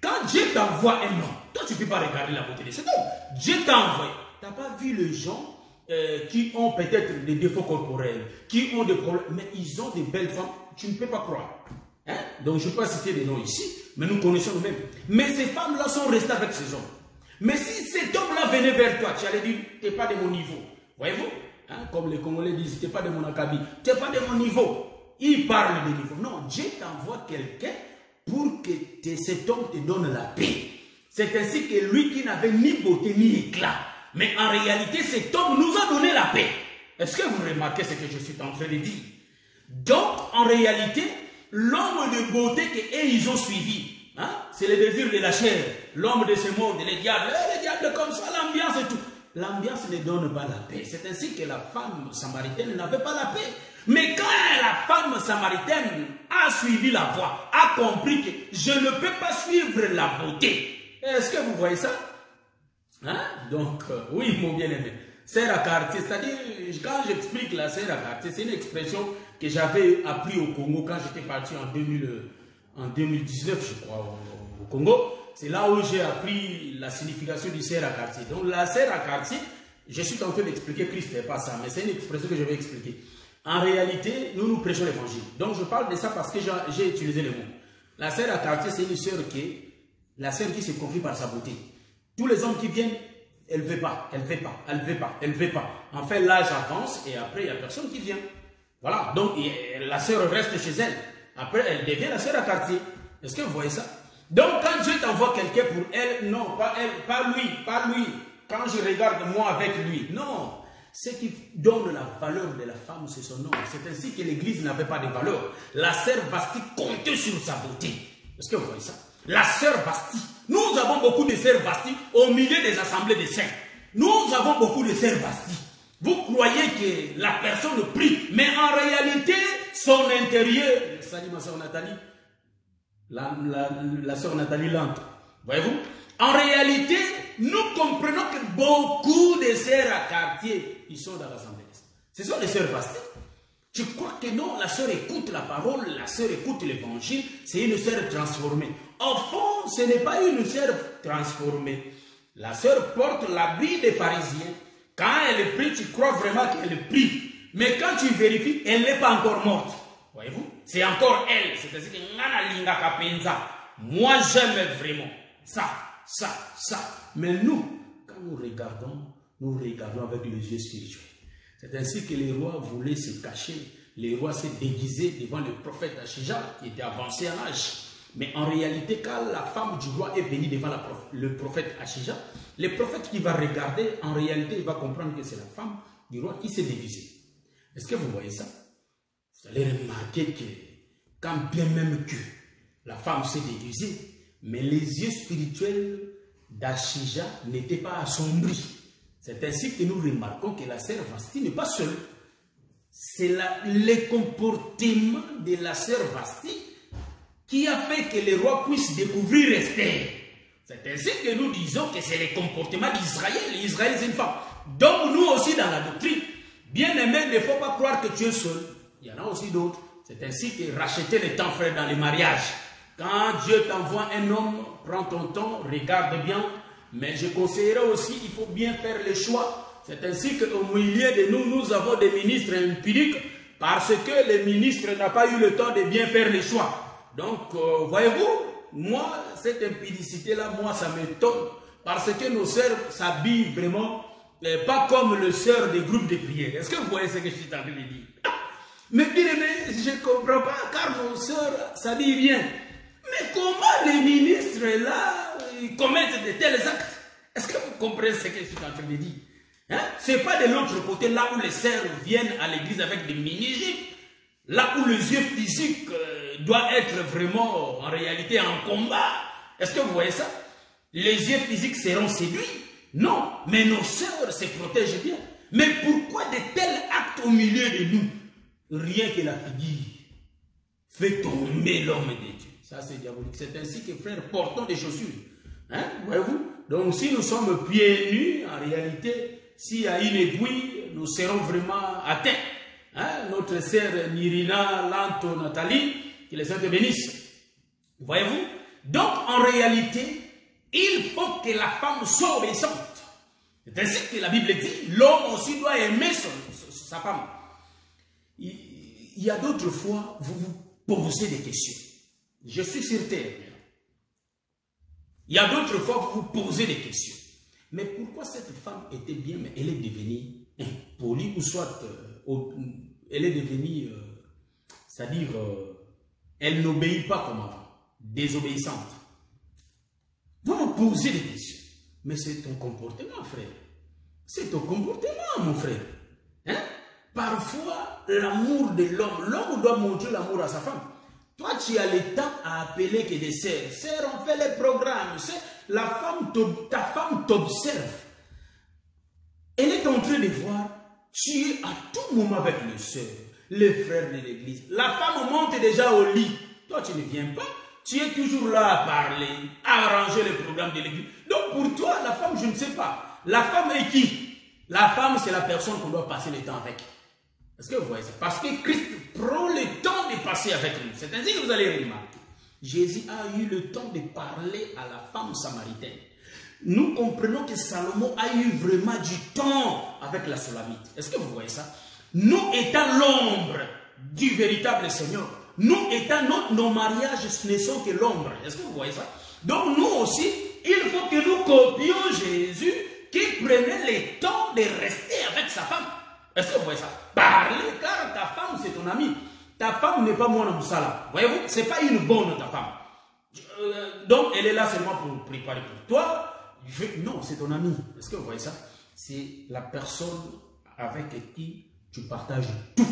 Quand Dieu t'envoie un homme, toi tu ne peux pas regarder la beauté de cet homme. Dieu t'a envoyé. Tu n'as pas vu les gens qui ont peut-être des défauts corporels, qui ont des problèmes, mais ils ont des belles femmes, tu ne peux pas croire. Hein? Donc je ne peux pas citer des noms ici, mais nous connaissons nous-mêmes. Mais ces femmes-là sont restées avec ces hommes. Mais si cet homme-là venait vers toi, tu allais dire, tu n'es pas de mon niveau. Voyez-vous? Hein? Comme les Congolais disent, tu n'es pas de mon acabit, tu n'es pas de mon niveau. Il parle de niveau. Non, Dieu t'envoie quelqu'un pour que cet homme te donne la paix. C'est ainsi que lui qui n'avait ni beauté ni éclat. Mais en réalité, cet homme nous a donné la paix. Est-ce que vous remarquez ce que je suis en train de dire? Donc, en réalité, l'homme de beauté qu'ils ont suivi, hein, c'est le désir de la chair. L'homme de ce monde, les diables comme ça, l'ambiance et tout. L'ambiance ne donne pas la paix. C'est ainsi que la femme samaritaine n'avait pas la paix. Mais quand la femme samaritaine a suivi la voie, a compris que je ne peux pas suivre la beauté. Est-ce que vous voyez ça? Hein? Donc, oui, mon bien-aimé. Sœur à quartier, c'est-à-dire, quand j'explique la sœur à quartier, c'est une expression que j'avais appris au Congo quand j'étais parti en 2019, je crois, au Congo. C'est là où j'ai appris la signification du sœur à quartier. Donc, la sœur à quartier, je suis en train d'expliquer Christ, n'est pas ça, mais c'est une expression que je vais expliquer. En réalité, nous prêchons l'évangile. Donc, je parle de ça parce que j'ai utilisé le mot. La sœur à quartier, c'est une sœur qui se confie par sa beauté. Tous les hommes qui viennent, elle ne veut pas, elle ne veut pas, elle ne veut pas, elle ne veut pas. En fait, l'âge avance et après, il n'y a personne qui vient. Voilà, donc la sœur reste chez elle. Après, elle devient la sœur à quartier. Est-ce que vous voyez ça? Donc, quand Dieu t'envoie quelqu'un pour elle, non, pas elle, pas lui. Quand je regarde moi avec lui, non. Ce qui donne la valeur de la femme, c'est son nom. C'est ainsi que l'Église n'avait pas de valeur. La sœur Vasti comptait sur sa beauté. Est-ce que vous voyez ça? La sœur Vasti. Nous avons beaucoup de sœurs Vasti au milieu des assemblées de saints. Nous avons beaucoup de sœurs Vasti. Vous croyez que la personne prie, mais en réalité, son intérieur... Salut ma sœur Nathalie. La sœur Nathalie Lante. Voyez-vous? En réalité, nous comprenons que beaucoup de sœurs à quartier, ils sont dans l'assemblée. Ce sont des sœurs Vasti. Je crois que non, la sœur écoute la parole, la sœur écoute l'évangile, c'est une sœur transformée. Au fond, ce n'est pas une sœur transformée. La sœur porte l'habit des pharisiens. Quand elle prie, tu crois vraiment qu'elle prie. Mais quand tu vérifies, elle n'est pas encore morte. Voyez-vous? C'est encore elle. C'est-à-dire que moi, j'aime vraiment ça. Mais nous, quand nous regardons avec les yeux spirituels. C'est ainsi que les rois voulaient se cacher. Les rois s'est déguisé devant le prophète Achija, qui était avancé en âge. Mais en réalité, quand la femme du roi est venue devant le prophète Achija, le prophète qui va regarder, en réalité, il va comprendre que c'est la femme du roi qui s'est déguisée. Est-ce que vous voyez ça? Vous allez remarquer que quand bien même que la femme s'est déguisée, mais les yeux spirituels d'Achija n'étaient pas assombris. C'est ainsi que nous remarquons que la sœur Vasti n'est pas seule. C'est le comportement de la sœur Vasti qui a fait que le roi puisse découvrir Esther. C'est ainsi que nous disons que c'est le comportement d'Israël. Israël, c'est une femme. Donc nous aussi dans la doctrine, bien aimé, il ne faut pas croire que tu es seul. Il y en a aussi d'autres. C'est ainsi que racheter le temps, frère, dans les mariages. Quand Dieu t'envoie un homme, prends ton temps, regarde bien. Mais je conseillerais aussi, il faut bien faire le choix. C'est ainsi qu'au milieu de nous, nous avons des ministres empiriques parce que le ministre n'a pas eu le temps de bien faire les choix. Donc, voyez-vous, moi, cette empiricité-là, moi, ça m'étonne parce que nos sœurs s'habillent vraiment pas comme le sœur des groupes de prière. Est-ce que vous voyez ce que je suis en train de dire? Mais bien aimé, je ne comprends pas car nos sœurs s'habillent bien. Mais comment les ministres là commettent de tels actes? Est-ce que vous comprenez ce que je suis en train de dire? Hein? Ce n'est pas de l'autre côté, là où les sœurs viennent à l'église avec des mini-jupes, là où les yeux physiques doivent être vraiment en réalité en combat. Est-ce que vous voyez ça? Les yeux physiques seront séduits? Non, mais nos sœurs se protègent bien. Mais pourquoi de tels actes au milieu de nous? Rien que la figure fait tomber l'homme de Dieu. Ça c'est diabolique. C'est ainsi que frères, portons des chaussures. Hein? Voyez-vous? Donc si nous sommes pieds nus, en réalité, s'il y a une aiguille, nous serons vraiment atteints. Hein? Notre sœur Nirina, Lanto, Nathalie, que les saints te bénissent. Voyez-vous? Donc en réalité, il faut que la femme soit obéissante. C'est ainsi que la Bible dit, l'homme aussi doit aimer sa femme. Il y a d'autres fois, vous vous posez des questions. Je suis sur terre. Il y a d'autres fois, vous vous posez des questions. Mais pourquoi cette femme était bien, mais elle est devenue impolie, ou soit elle est devenue, c'est-à-dire, elle n'obéit pas comme avant, désobéissante. Vous vous posez des questions. Mais c'est ton comportement, frère. C'est ton comportement, mon frère. Hein? Parfois, l'amour de l'homme doit montrer l'amour à sa femme. Toi, tu as le temps à appeler que des sœurs. Sœurs, on fait les programmes. Ta femme t'observe. Elle est en train de voir, tu es à tout moment avec les sœurs, les frères de l'église. La femme monte déjà au lit. Toi, tu ne viens pas. Tu es toujours là à parler, à arranger les programmes de l'église. Donc, pour toi, la femme, je ne sais pas. La femme est qui? La femme, c'est la personne qu'on doit passer le temps avec. Est-ce que vous voyez ça? Parce que Christ prend le temps de passer avec nous. C'est ainsi que vous allez remarquer. Jésus a eu le temps de parler à la femme samaritaine. Nous comprenons que Salomon a eu vraiment du temps avec la Solamite. Est-ce que vous voyez ça? Nous étant l'ombre du véritable Seigneur, nous étant nos mariages ne sont que l'ombre. Est-ce que vous voyez ça? Donc nous aussi, il faut que nous copions Jésus qui prenait le temps de rester avec sa femme. Est-ce que vous voyez ça? Parlez, car ta femme c'est ton amie. Ta femme n'est pas mon amsala. Voyez-vous, ce n'est pas une bonne ta femme. Donc elle est là seulement pour préparer pour toi. Non, c'est ton amie. Est-ce que vous voyez ça? C'est la personne avec qui tu partages tout.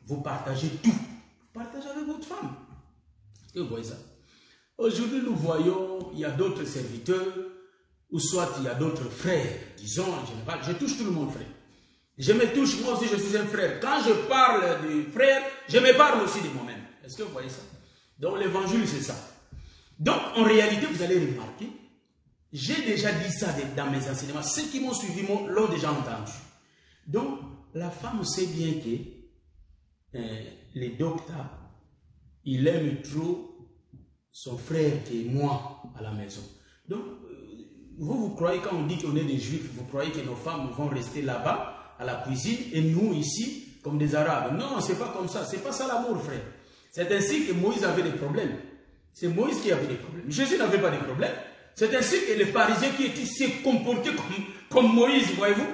Vous partagez tout. Vous partagez avec votre femme. Est-ce que vous voyez ça? Aujourd'hui, nous voyons, il y a d'autres serviteurs, ou soit il y a d'autres frères, disons en général. Je touche tout le monde, frère. Je me touche, moi aussi je suis un frère. Quand je parle de frère, je me parle aussi de moi-même. Est-ce que vous voyez ça? Donc l'évangile c'est ça. Donc en réalité vous allez remarquer, j'ai déjà dit ça dans mes enseignements. Ceux qui m'ont suivi l'ont déjà entendu. Donc la femme sait bien que le docteur, il aime trop son frère que moi à la maison. Donc vous croyez quand on dit qu'on est des juifs, vous croyez que nos femmes vont rester là-bas à la cuisine et nous ici comme des arabes. Non, c'est pas comme ça. C'est pas ça l'amour, frère. C'est ainsi que Moïse avait des problèmes. C'est Moïse qui avait des problèmes. Jésus n'avait pas de problèmes. C'est ainsi que les pharisiens qui se comportaient comme Moïse, voyez-vous,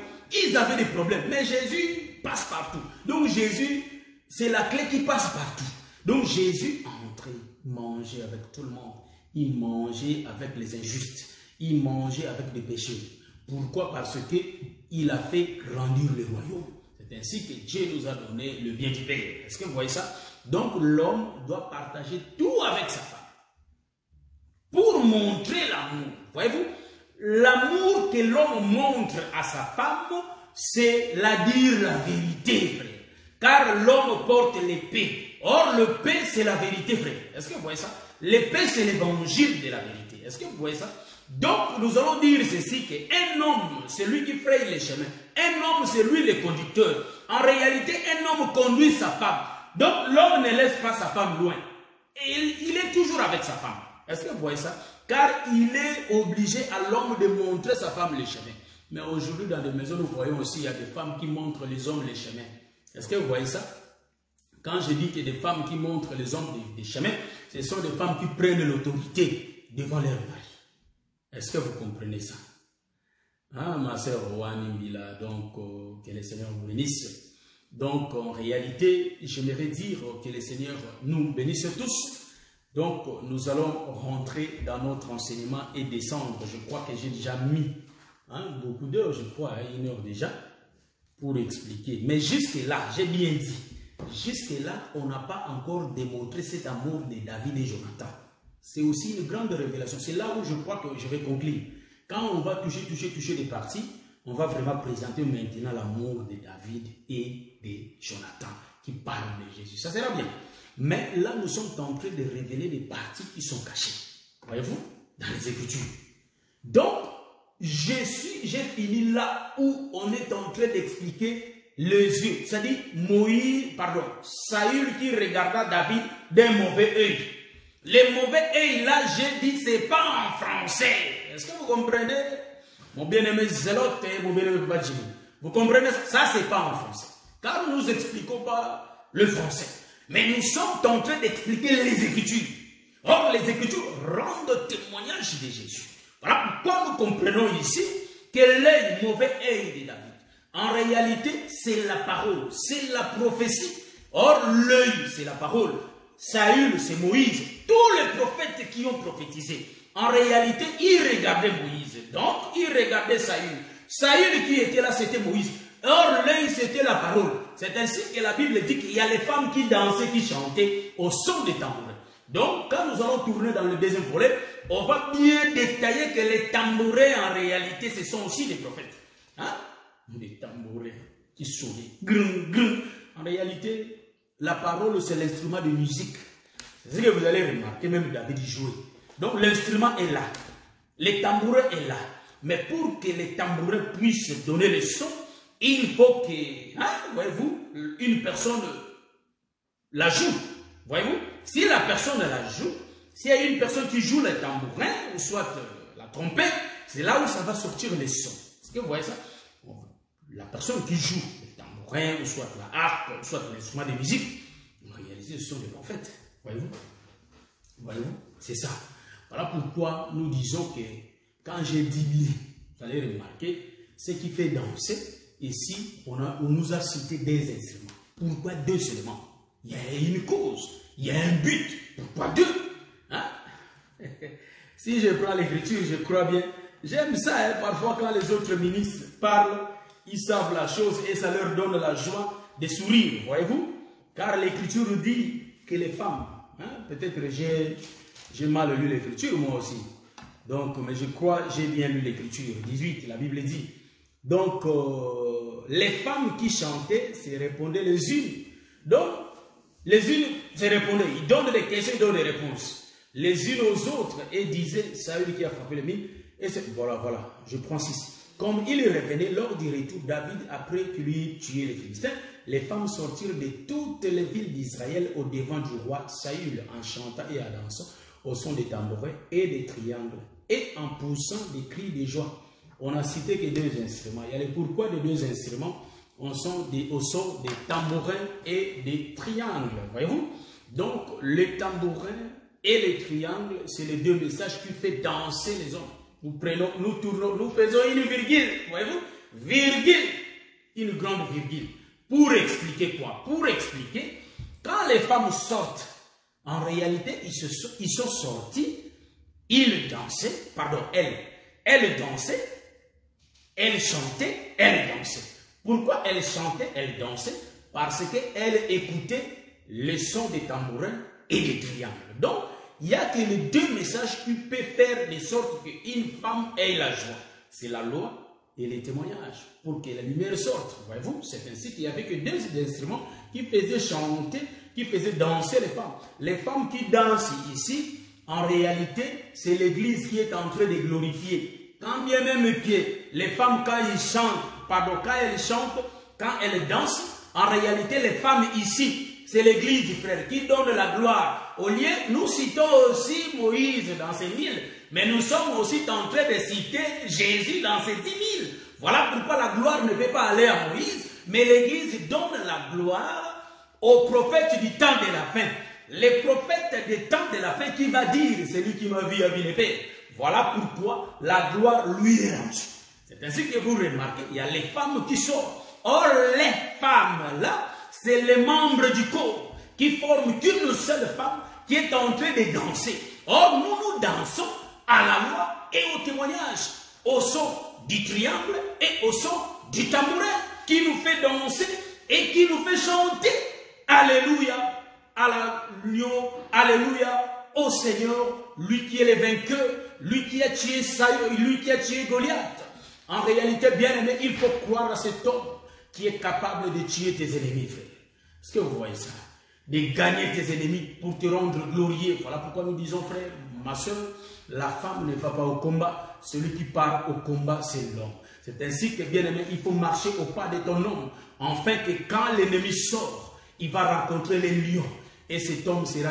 ils avaient des problèmes. Mais Jésus passe partout. Donc Jésus, c'est la clé qui passe partout. Donc Jésus entrait, mangeait avec tout le monde. Il mangeait avec les injustes. Il mangeait avec les pécheurs. Pourquoi? Parce qu'il a fait grandir le royaume. C'est ainsi que Dieu nous a donné le bien du Père. Est-ce que vous voyez ça? Donc l'homme doit partager tout avec sa femme. Pour montrer l'amour. Voyez-vous? L'amour que l'homme montre à sa femme, c'est la dire la vérité, frère. Car l'homme porte l'épée. Or, l'épée, c'est la vérité, frère. Est-ce que vous voyez ça? L'épée, c'est l'évangile de la vérité. Est-ce que vous voyez ça? Donc, nous allons dire ceci, qu'un homme, c'est lui qui fraye les chemins. Un homme, c'est lui le conducteur. En réalité, un homme conduit sa femme. Donc, l'homme ne laisse pas sa femme loin. Et il est toujours avec sa femme. Est-ce que vous voyez ça? Car il est obligé à l'homme de montrer sa femme les chemins. Mais aujourd'hui, dans les maisons, nous voyons aussi, il y a des femmes qui montrent les hommes les chemins. Est-ce que vous voyez ça? Quand je dis qu'il y a des femmes qui montrent les hommes des chemins, ce sont des femmes qui prennent l'autorité devant leur mari. Est-ce que vous comprenez ça? Ah, ma sœur Ouani Mbila, donc que le Seigneur vous bénisse. Donc en réalité, j'aimerais dire que le Seigneur nous bénisse tous. Donc nous allons rentrer dans notre enseignement et descendre. Je crois que j'ai déjà mis beaucoup d'heures, je crois, 1 heure déjà, pour expliquer. Mais jusque-là, j'ai bien dit, jusque-là, on n'a pas encore démontré cet amour de David et Jonathan. C'est aussi une grande révélation. C'est là où je crois que je vais conclure. Quand on va toucher des parties, on va vraiment présenter maintenant l'amour de David et de Jonathan qui parlent de Jésus. Ça sera bien. Mais là, nous sommes en train de révéler des parties qui sont cachées. Voyez-vous? Dans les Écritures. Donc, j'ai fini là où on est en train d'expliquer les yeux. C'est-à-dire, Saül qui regarda David d'un mauvais œil. Les mauvais œil là, j'ai dit, c'est pas en français. Est-ce que vous comprenez? Mon bien-aimé Zélote et mon bien-aimé Badjimi. Vous comprenez ça? Ça, c'est pas en français. Car nous n'expliquons pas le français. Mais nous sommes en train d'expliquer les Écritures. Or, les Écritures rendent témoignage de Jésus. Voilà pourquoi nous comprenons ici que l'œil, mauvais œil de David, en réalité, c'est la parole, c'est la prophétie. Or, l'œil, c'est la parole. Saül, c'est Moïse. Tous les prophètes qui ont prophétisé, en réalité, ils regardaient Moïse. Donc, ils regardaient Saül. Saül qui était là, c'était Moïse. Or, l'œil, c'était la parole. C'est ainsi que la Bible dit qu'il y a les femmes qui dansaient, qui chantaient au son des tambourins. Donc, quand nous allons tourner dans le deuxième volet, on va bien détailler que les tambourins, en réalité, ce sont aussi des prophètes. Hein? Des tambourins qui sonnaient. Grun, grun. En réalité, la parole, c'est l'instrument de musique. C'est ce que vous allez remarquer, même David jouait. Donc, l'instrument est là. Les tambourins est là. Mais pour que les tambourins puissent donner le son, il faut que, voyez-vous, une personne la joue. Voyez-vous, si la personne la joue, s'il y a une personne qui joue le tambourin, ou soit la trompette, c'est là où ça va sortir les sons. Est-ce que vous voyez ça? La personne qui joue le tambourin, ou soit la harpe, ou soit l'instrument de musique, en réalité, ce sont des prophètes. Voyez-vous? Voyez-vous? C'est ça. Voilà pourquoi nous disons que quand j'ai dit bien, vous allez remarquer, ce qui fait danser, ici, on nous a cité des instruments. Pourquoi deux seulement? Il y a une cause, il y a un but. Pourquoi deux? Hein? Si je prends l'écriture, je crois bien. J'aime ça, parfois quand les autres ministres parlent, ils savent la chose et ça leur donne la joie de sourire, voyez-vous? Car l'écriture dit que les femmes, peut-être j'ai mal lu l'écriture moi aussi. Donc, mais je crois, j'ai bien lu l'écriture. 18, la Bible dit. Donc, les femmes qui chantaient se répondaient les unes. Donc, les unes se répondaient. Ils donnent des questions, ils donnent des réponses. Les unes aux autres et disaient, Saül qui a frappé le mille. Et voilà, je prends 6. Comme il revenait lors du retour, David, après qu'il eut tué les Philistins, les femmes sortirent de toutes les villes d'Israël au devant du roi Saül en chantant et en dansant au son des tambourins et des triangles et en poussant des cris de joie. On a cité que deux instruments. Il y a le pourquoi des deux instruments au son des tambourins et des triangles. Voyez-vous? Donc, les tambourins et les triangles, c'est les deux messages qui font danser les hommes. Nous tournons, nous faisons une virgule. Voyez-vous? Virgule. Une grande virgule. Pour expliquer quoi? Pour expliquer, quand les femmes sortent, en réalité, ils sont sortis, ils dansaient, pardon, elles dansaient, elles chantaient, elles dansaient. Pourquoi elle chantait, elle dansait? Parce qu'elle écoutait le son des tambourins et des triangles. Donc, il n'y a que les deux messages qui peuvent faire de sorte qu'une femme ait la joie. C'est la loi et les témoignages, pour que la lumière sorte. Voyez-vous, c'est ainsi qu'il n'y avait que deux instruments qui faisaient chanter, qui faisaient danser les femmes. Les femmes qui dansent ici, en réalité, c'est l'Église qui est en train de glorifier. Quand bien même que les femmes, quand elles chantent, quand elles dansent, en réalité, les femmes ici, c'est l'Église, frère, qui donne la gloire. Au lieu, nous citons aussi Moïse dans ses 1000, mais nous sommes aussi en train de citer Jésus dans ses 10 000. Voilà pourquoi la gloire ne peut pas aller à Moïse, mais l'Église donne la gloire aux prophètes du temps de la fin. Les prophètes du temps de la fin qui va dire, celui qui m'a vu a vu l'épée. Voilà pourquoi la gloire lui est rendue. C'est ainsi que vous remarquez, il y a les femmes qui sortent. Or, les femmes là, c'est les membres du corps qui forment qu'une seule femme qui est en train de danser. Or, nous dansons à la loi et au témoignage, au son du triangle et au son du tambourin qui nous fait danser et qui nous fait chanter. Alléluia, alléluia au Seigneur, lui qui est le vainqueur, lui qui a tué Saül, lui qui a tué Goliath. En réalité, bien aimé, il faut croire à cet homme qui est capable de tuer tes ennemis, frère. Est-ce que vous voyez ça? De gagner tes ennemis pour te rendre glorieux. Voilà pourquoi nous disons, frère, ma soeur, la femme ne va pas au combat. Celui qui part au combat, c'est l'homme. C'est ainsi que, bien aimé, il faut marcher au pas de ton homme. Afin que quand l'ennemi sort, il va rencontrer les lions. Et cet homme sera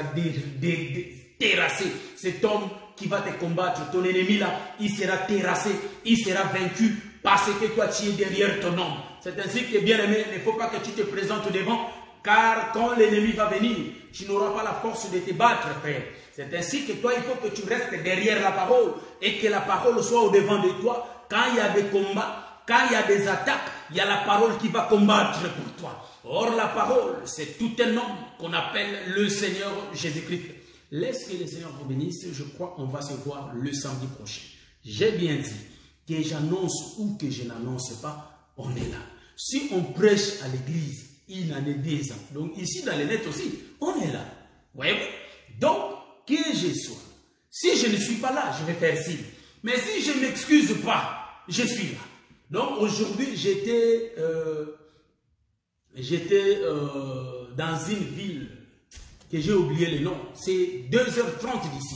terrassé. Cet homme qui va te combattre, ton ennemi là, il sera terrassé, il sera vaincu parce que toi tu es derrière ton homme. C'est ainsi que, bien aimé, il ne faut pas que tu te présentes devant, car quand l'ennemi va venir, tu n'auras pas la force de te battre, frère. C'est ainsi que toi, il faut que tu restes derrière la parole et que la parole soit au devant de toi. Quand il y a des combats, quand il y a des attaques, il y a la parole qui va combattre pour toi. Or, la parole, c'est tout un homme qu'on appelle le Seigneur Jésus-Christ. Laisse que le Seigneur vous bénisse. Je crois qu'on va se voir le samedi prochain. J'ai bien dit que j'annonce ou que je n'annonce pas, on est là. Si on prêche à l'église, il en est 10 ans. Donc ici dans les nets aussi, on est là. Voyez-vous? Donc, que je sois. Si je ne suis pas là, je vais faire signe. Mais si je ne m'excuse pas, je suis là. Donc aujourd'hui, j'étais dans une ville que j'ai oublié le nom. C'est 2h30 d'ici.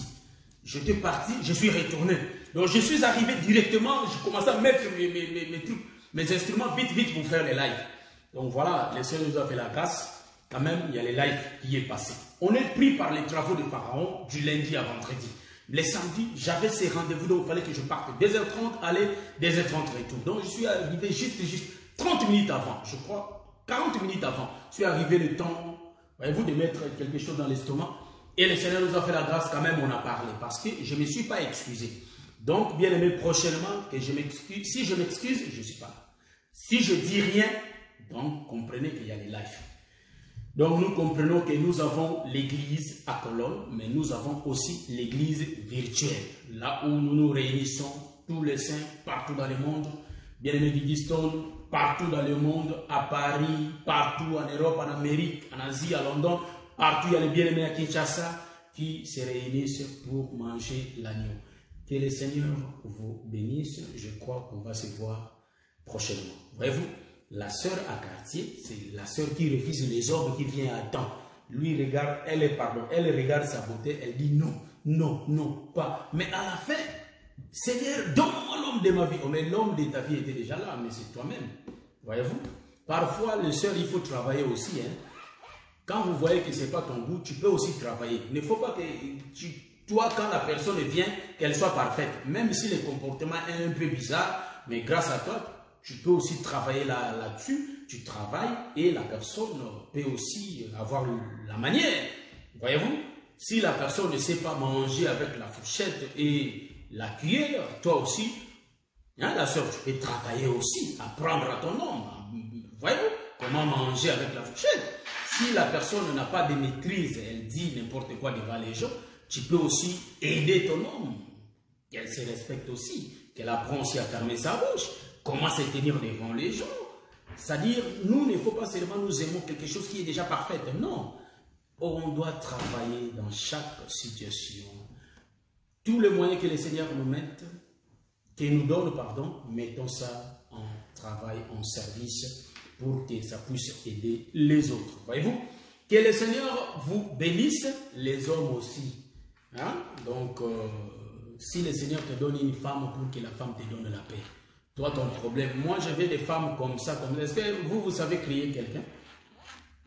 J'étais parti, je suis retourné. Donc je suis arrivé directement, je commençais à mettre mes instruments vite pour faire les lives. Donc voilà, le Seigneur nous a fait la grâce. Quand même, il y a les lives qui est passé. On est pris par les travaux de Pharaon du lundi à vendredi. Les samedis, j'avais ces rendez-vous, donc il fallait que je parte 2h30 aller, 2h30 retour. Donc je suis arrivé juste 30 minutes avant, je crois, 40 minutes avant. Je suis arrivé le temps, voyez-vous, de mettre quelque chose dans l'estomac. Et le Seigneur nous a fait la grâce quand même, on a parlé. Parce que je ne me suis pas excusé. Donc, bien aimé, prochainement, que je m'excuse. Si je m'excuse, je ne suis pas là. Si je dis rien, donc comprenez qu'il y a les lives. Donc nous comprenons que nous avons l'église à Cologne, mais nous avons aussi l'église virtuelle, là où nous nous réunissons tous les saints partout dans le monde. Bien aimé Gigistone, partout dans le monde, à Paris, partout en Europe, en Amérique, en Asie, à London, partout il y a les bien-aimés à Kinshasa qui se réunissent pour manger l'agneau. Que le Seigneur vous bénisse. Je crois qu'on va se voir prochainement. Voyez-vous, la sœur à quartier, c'est la sœur qui refuse les hommes qui viennent à temps. Lui regarde, elle regarde sa beauté, elle dit non, non, non, pas. Mais à la fin, Seigneur, donne-moi l'homme de ma vie. Oh, mais l'homme de ta vie était déjà là, mais c'est toi-même. Voyez-vous, parfois, les sœurs, il faut travailler aussi. Hein. Quand vous voyez que ce n'est pas ton goût, tu peux aussi travailler. Il ne faut pas que toi, quand la personne vient, qu'elle soit parfaite. Même si le comportement est un peu bizarre, mais grâce à toi, tu peux aussi travailler là-dessus. Tu travailles et la personne peut aussi avoir la manière. Voyez-vous, si la personne ne sait pas manger avec la fourchette et la cuillère, toi aussi, hein, la soeur, tu peux travailler aussi, apprendre à ton homme. Voyez-vous, comment manger avec la fourchette. Si la personne n'a pas de maîtrise, elle dit n'importe quoi devant les gens, tu peux aussi aider ton homme, qu'elle se respecte aussi, qu'elle apprend aussi à fermer sa bouche, comment se tenir devant les gens. C'est-à-dire, nous, il ne faut pas seulement nous aimer quelque chose qui est déjà parfait. Non. On doit travailler dans chaque situation. Tous les moyens que le Seigneur nous mette, qu'il nous donne, pardon, mettons ça en travail, en service, pour que ça puisse aider les autres. Voyez-vous? Que le Seigneur vous bénisse, les hommes aussi. Hein? Donc, si le Seigneur te donne une femme pour que la femme te donne la paix, toi, ton problème. Moi, j'avais des femmes comme ça. Est-ce que vous savez créer quelqu'un?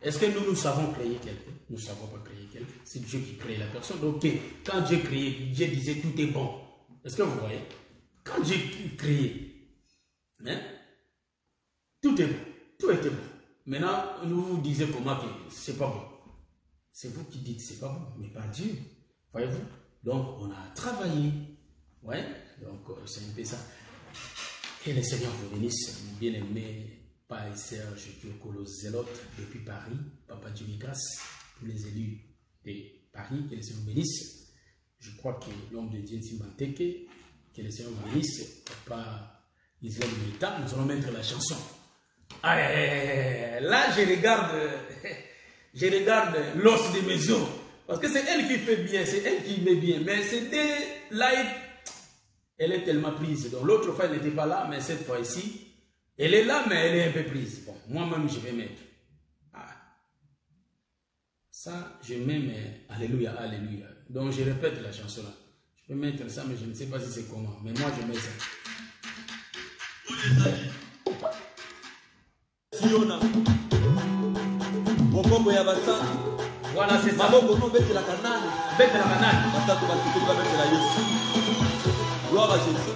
Est-ce que nous savons créer quelqu'un? Nous ne savons pas créer quelqu'un. C'est Dieu qui crée la personne. Donc, quand Dieu créait, Dieu disait tout est bon. Est-ce que vous voyez? Quand Dieu créait, hein, tout est bon. Tout était bon. Maintenant, nous vous disiez comment que c'est pas bon. C'est vous qui dites c'est pas bon, mais pas Dieu. Voyez-vous? Donc, on a travaillé. Ouais, donc c'est un peu ça. Que le Seigneur vous bénisse, bien-aimés. Père et Serge Fiocolo Zélote depuis Paris, Papa Dieu grâce, tous les élus de Paris, que le Seigneur bénisse. Je crois que l'homme de Dieu Simbanteke, que le Seigneur bénisse, Papa Islam Meta, nous allons mettre la chanson. Là, je regarde l'os de mes os, parce que c'est elle qui fait bien, c'est elle qui met bien, mais c'était live, elle est tellement prise. Donc l'autre fois, elle n'était pas là, mais cette fois-ci, elle est là, mais elle est un peu prise. Bon, moi-même, je vais mettre. Ah. Ça, je mets, mais Alléluia, Alléluia. Donc, je répète la chanson là. Je peux mettre ça, mais je ne sais pas si c'est comment. Mais moi, je mets ça. Voilà, c'est ça. Gloire à Jésus.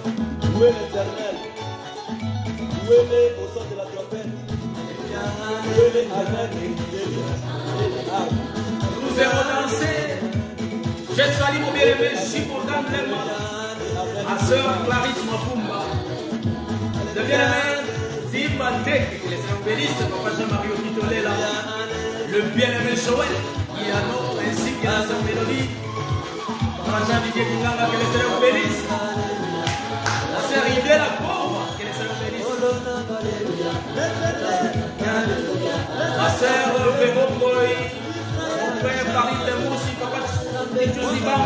Louez l'Éternel. Louez-les au son de la trompette. Louez-les avec nous allons danser. Je salue mon bien-aimé, je suis content vraiment. Ma soeur Clarisse Mafumba. Le bien-aimé Zimba Tek, que les Seigneur bénisse, Papa Jean-Marie Okitole là. Le bien-aimé Joël, Iano, ainsi que la soeur Mélodie. Papa Jean-Didier Kinganga, que les Seigneur bénisse. La sœur Idée la pauvre, que les Seigneur bénisse. Ma sœur Véro Boy, mon frère Paris Temoussi, Papa Josiban.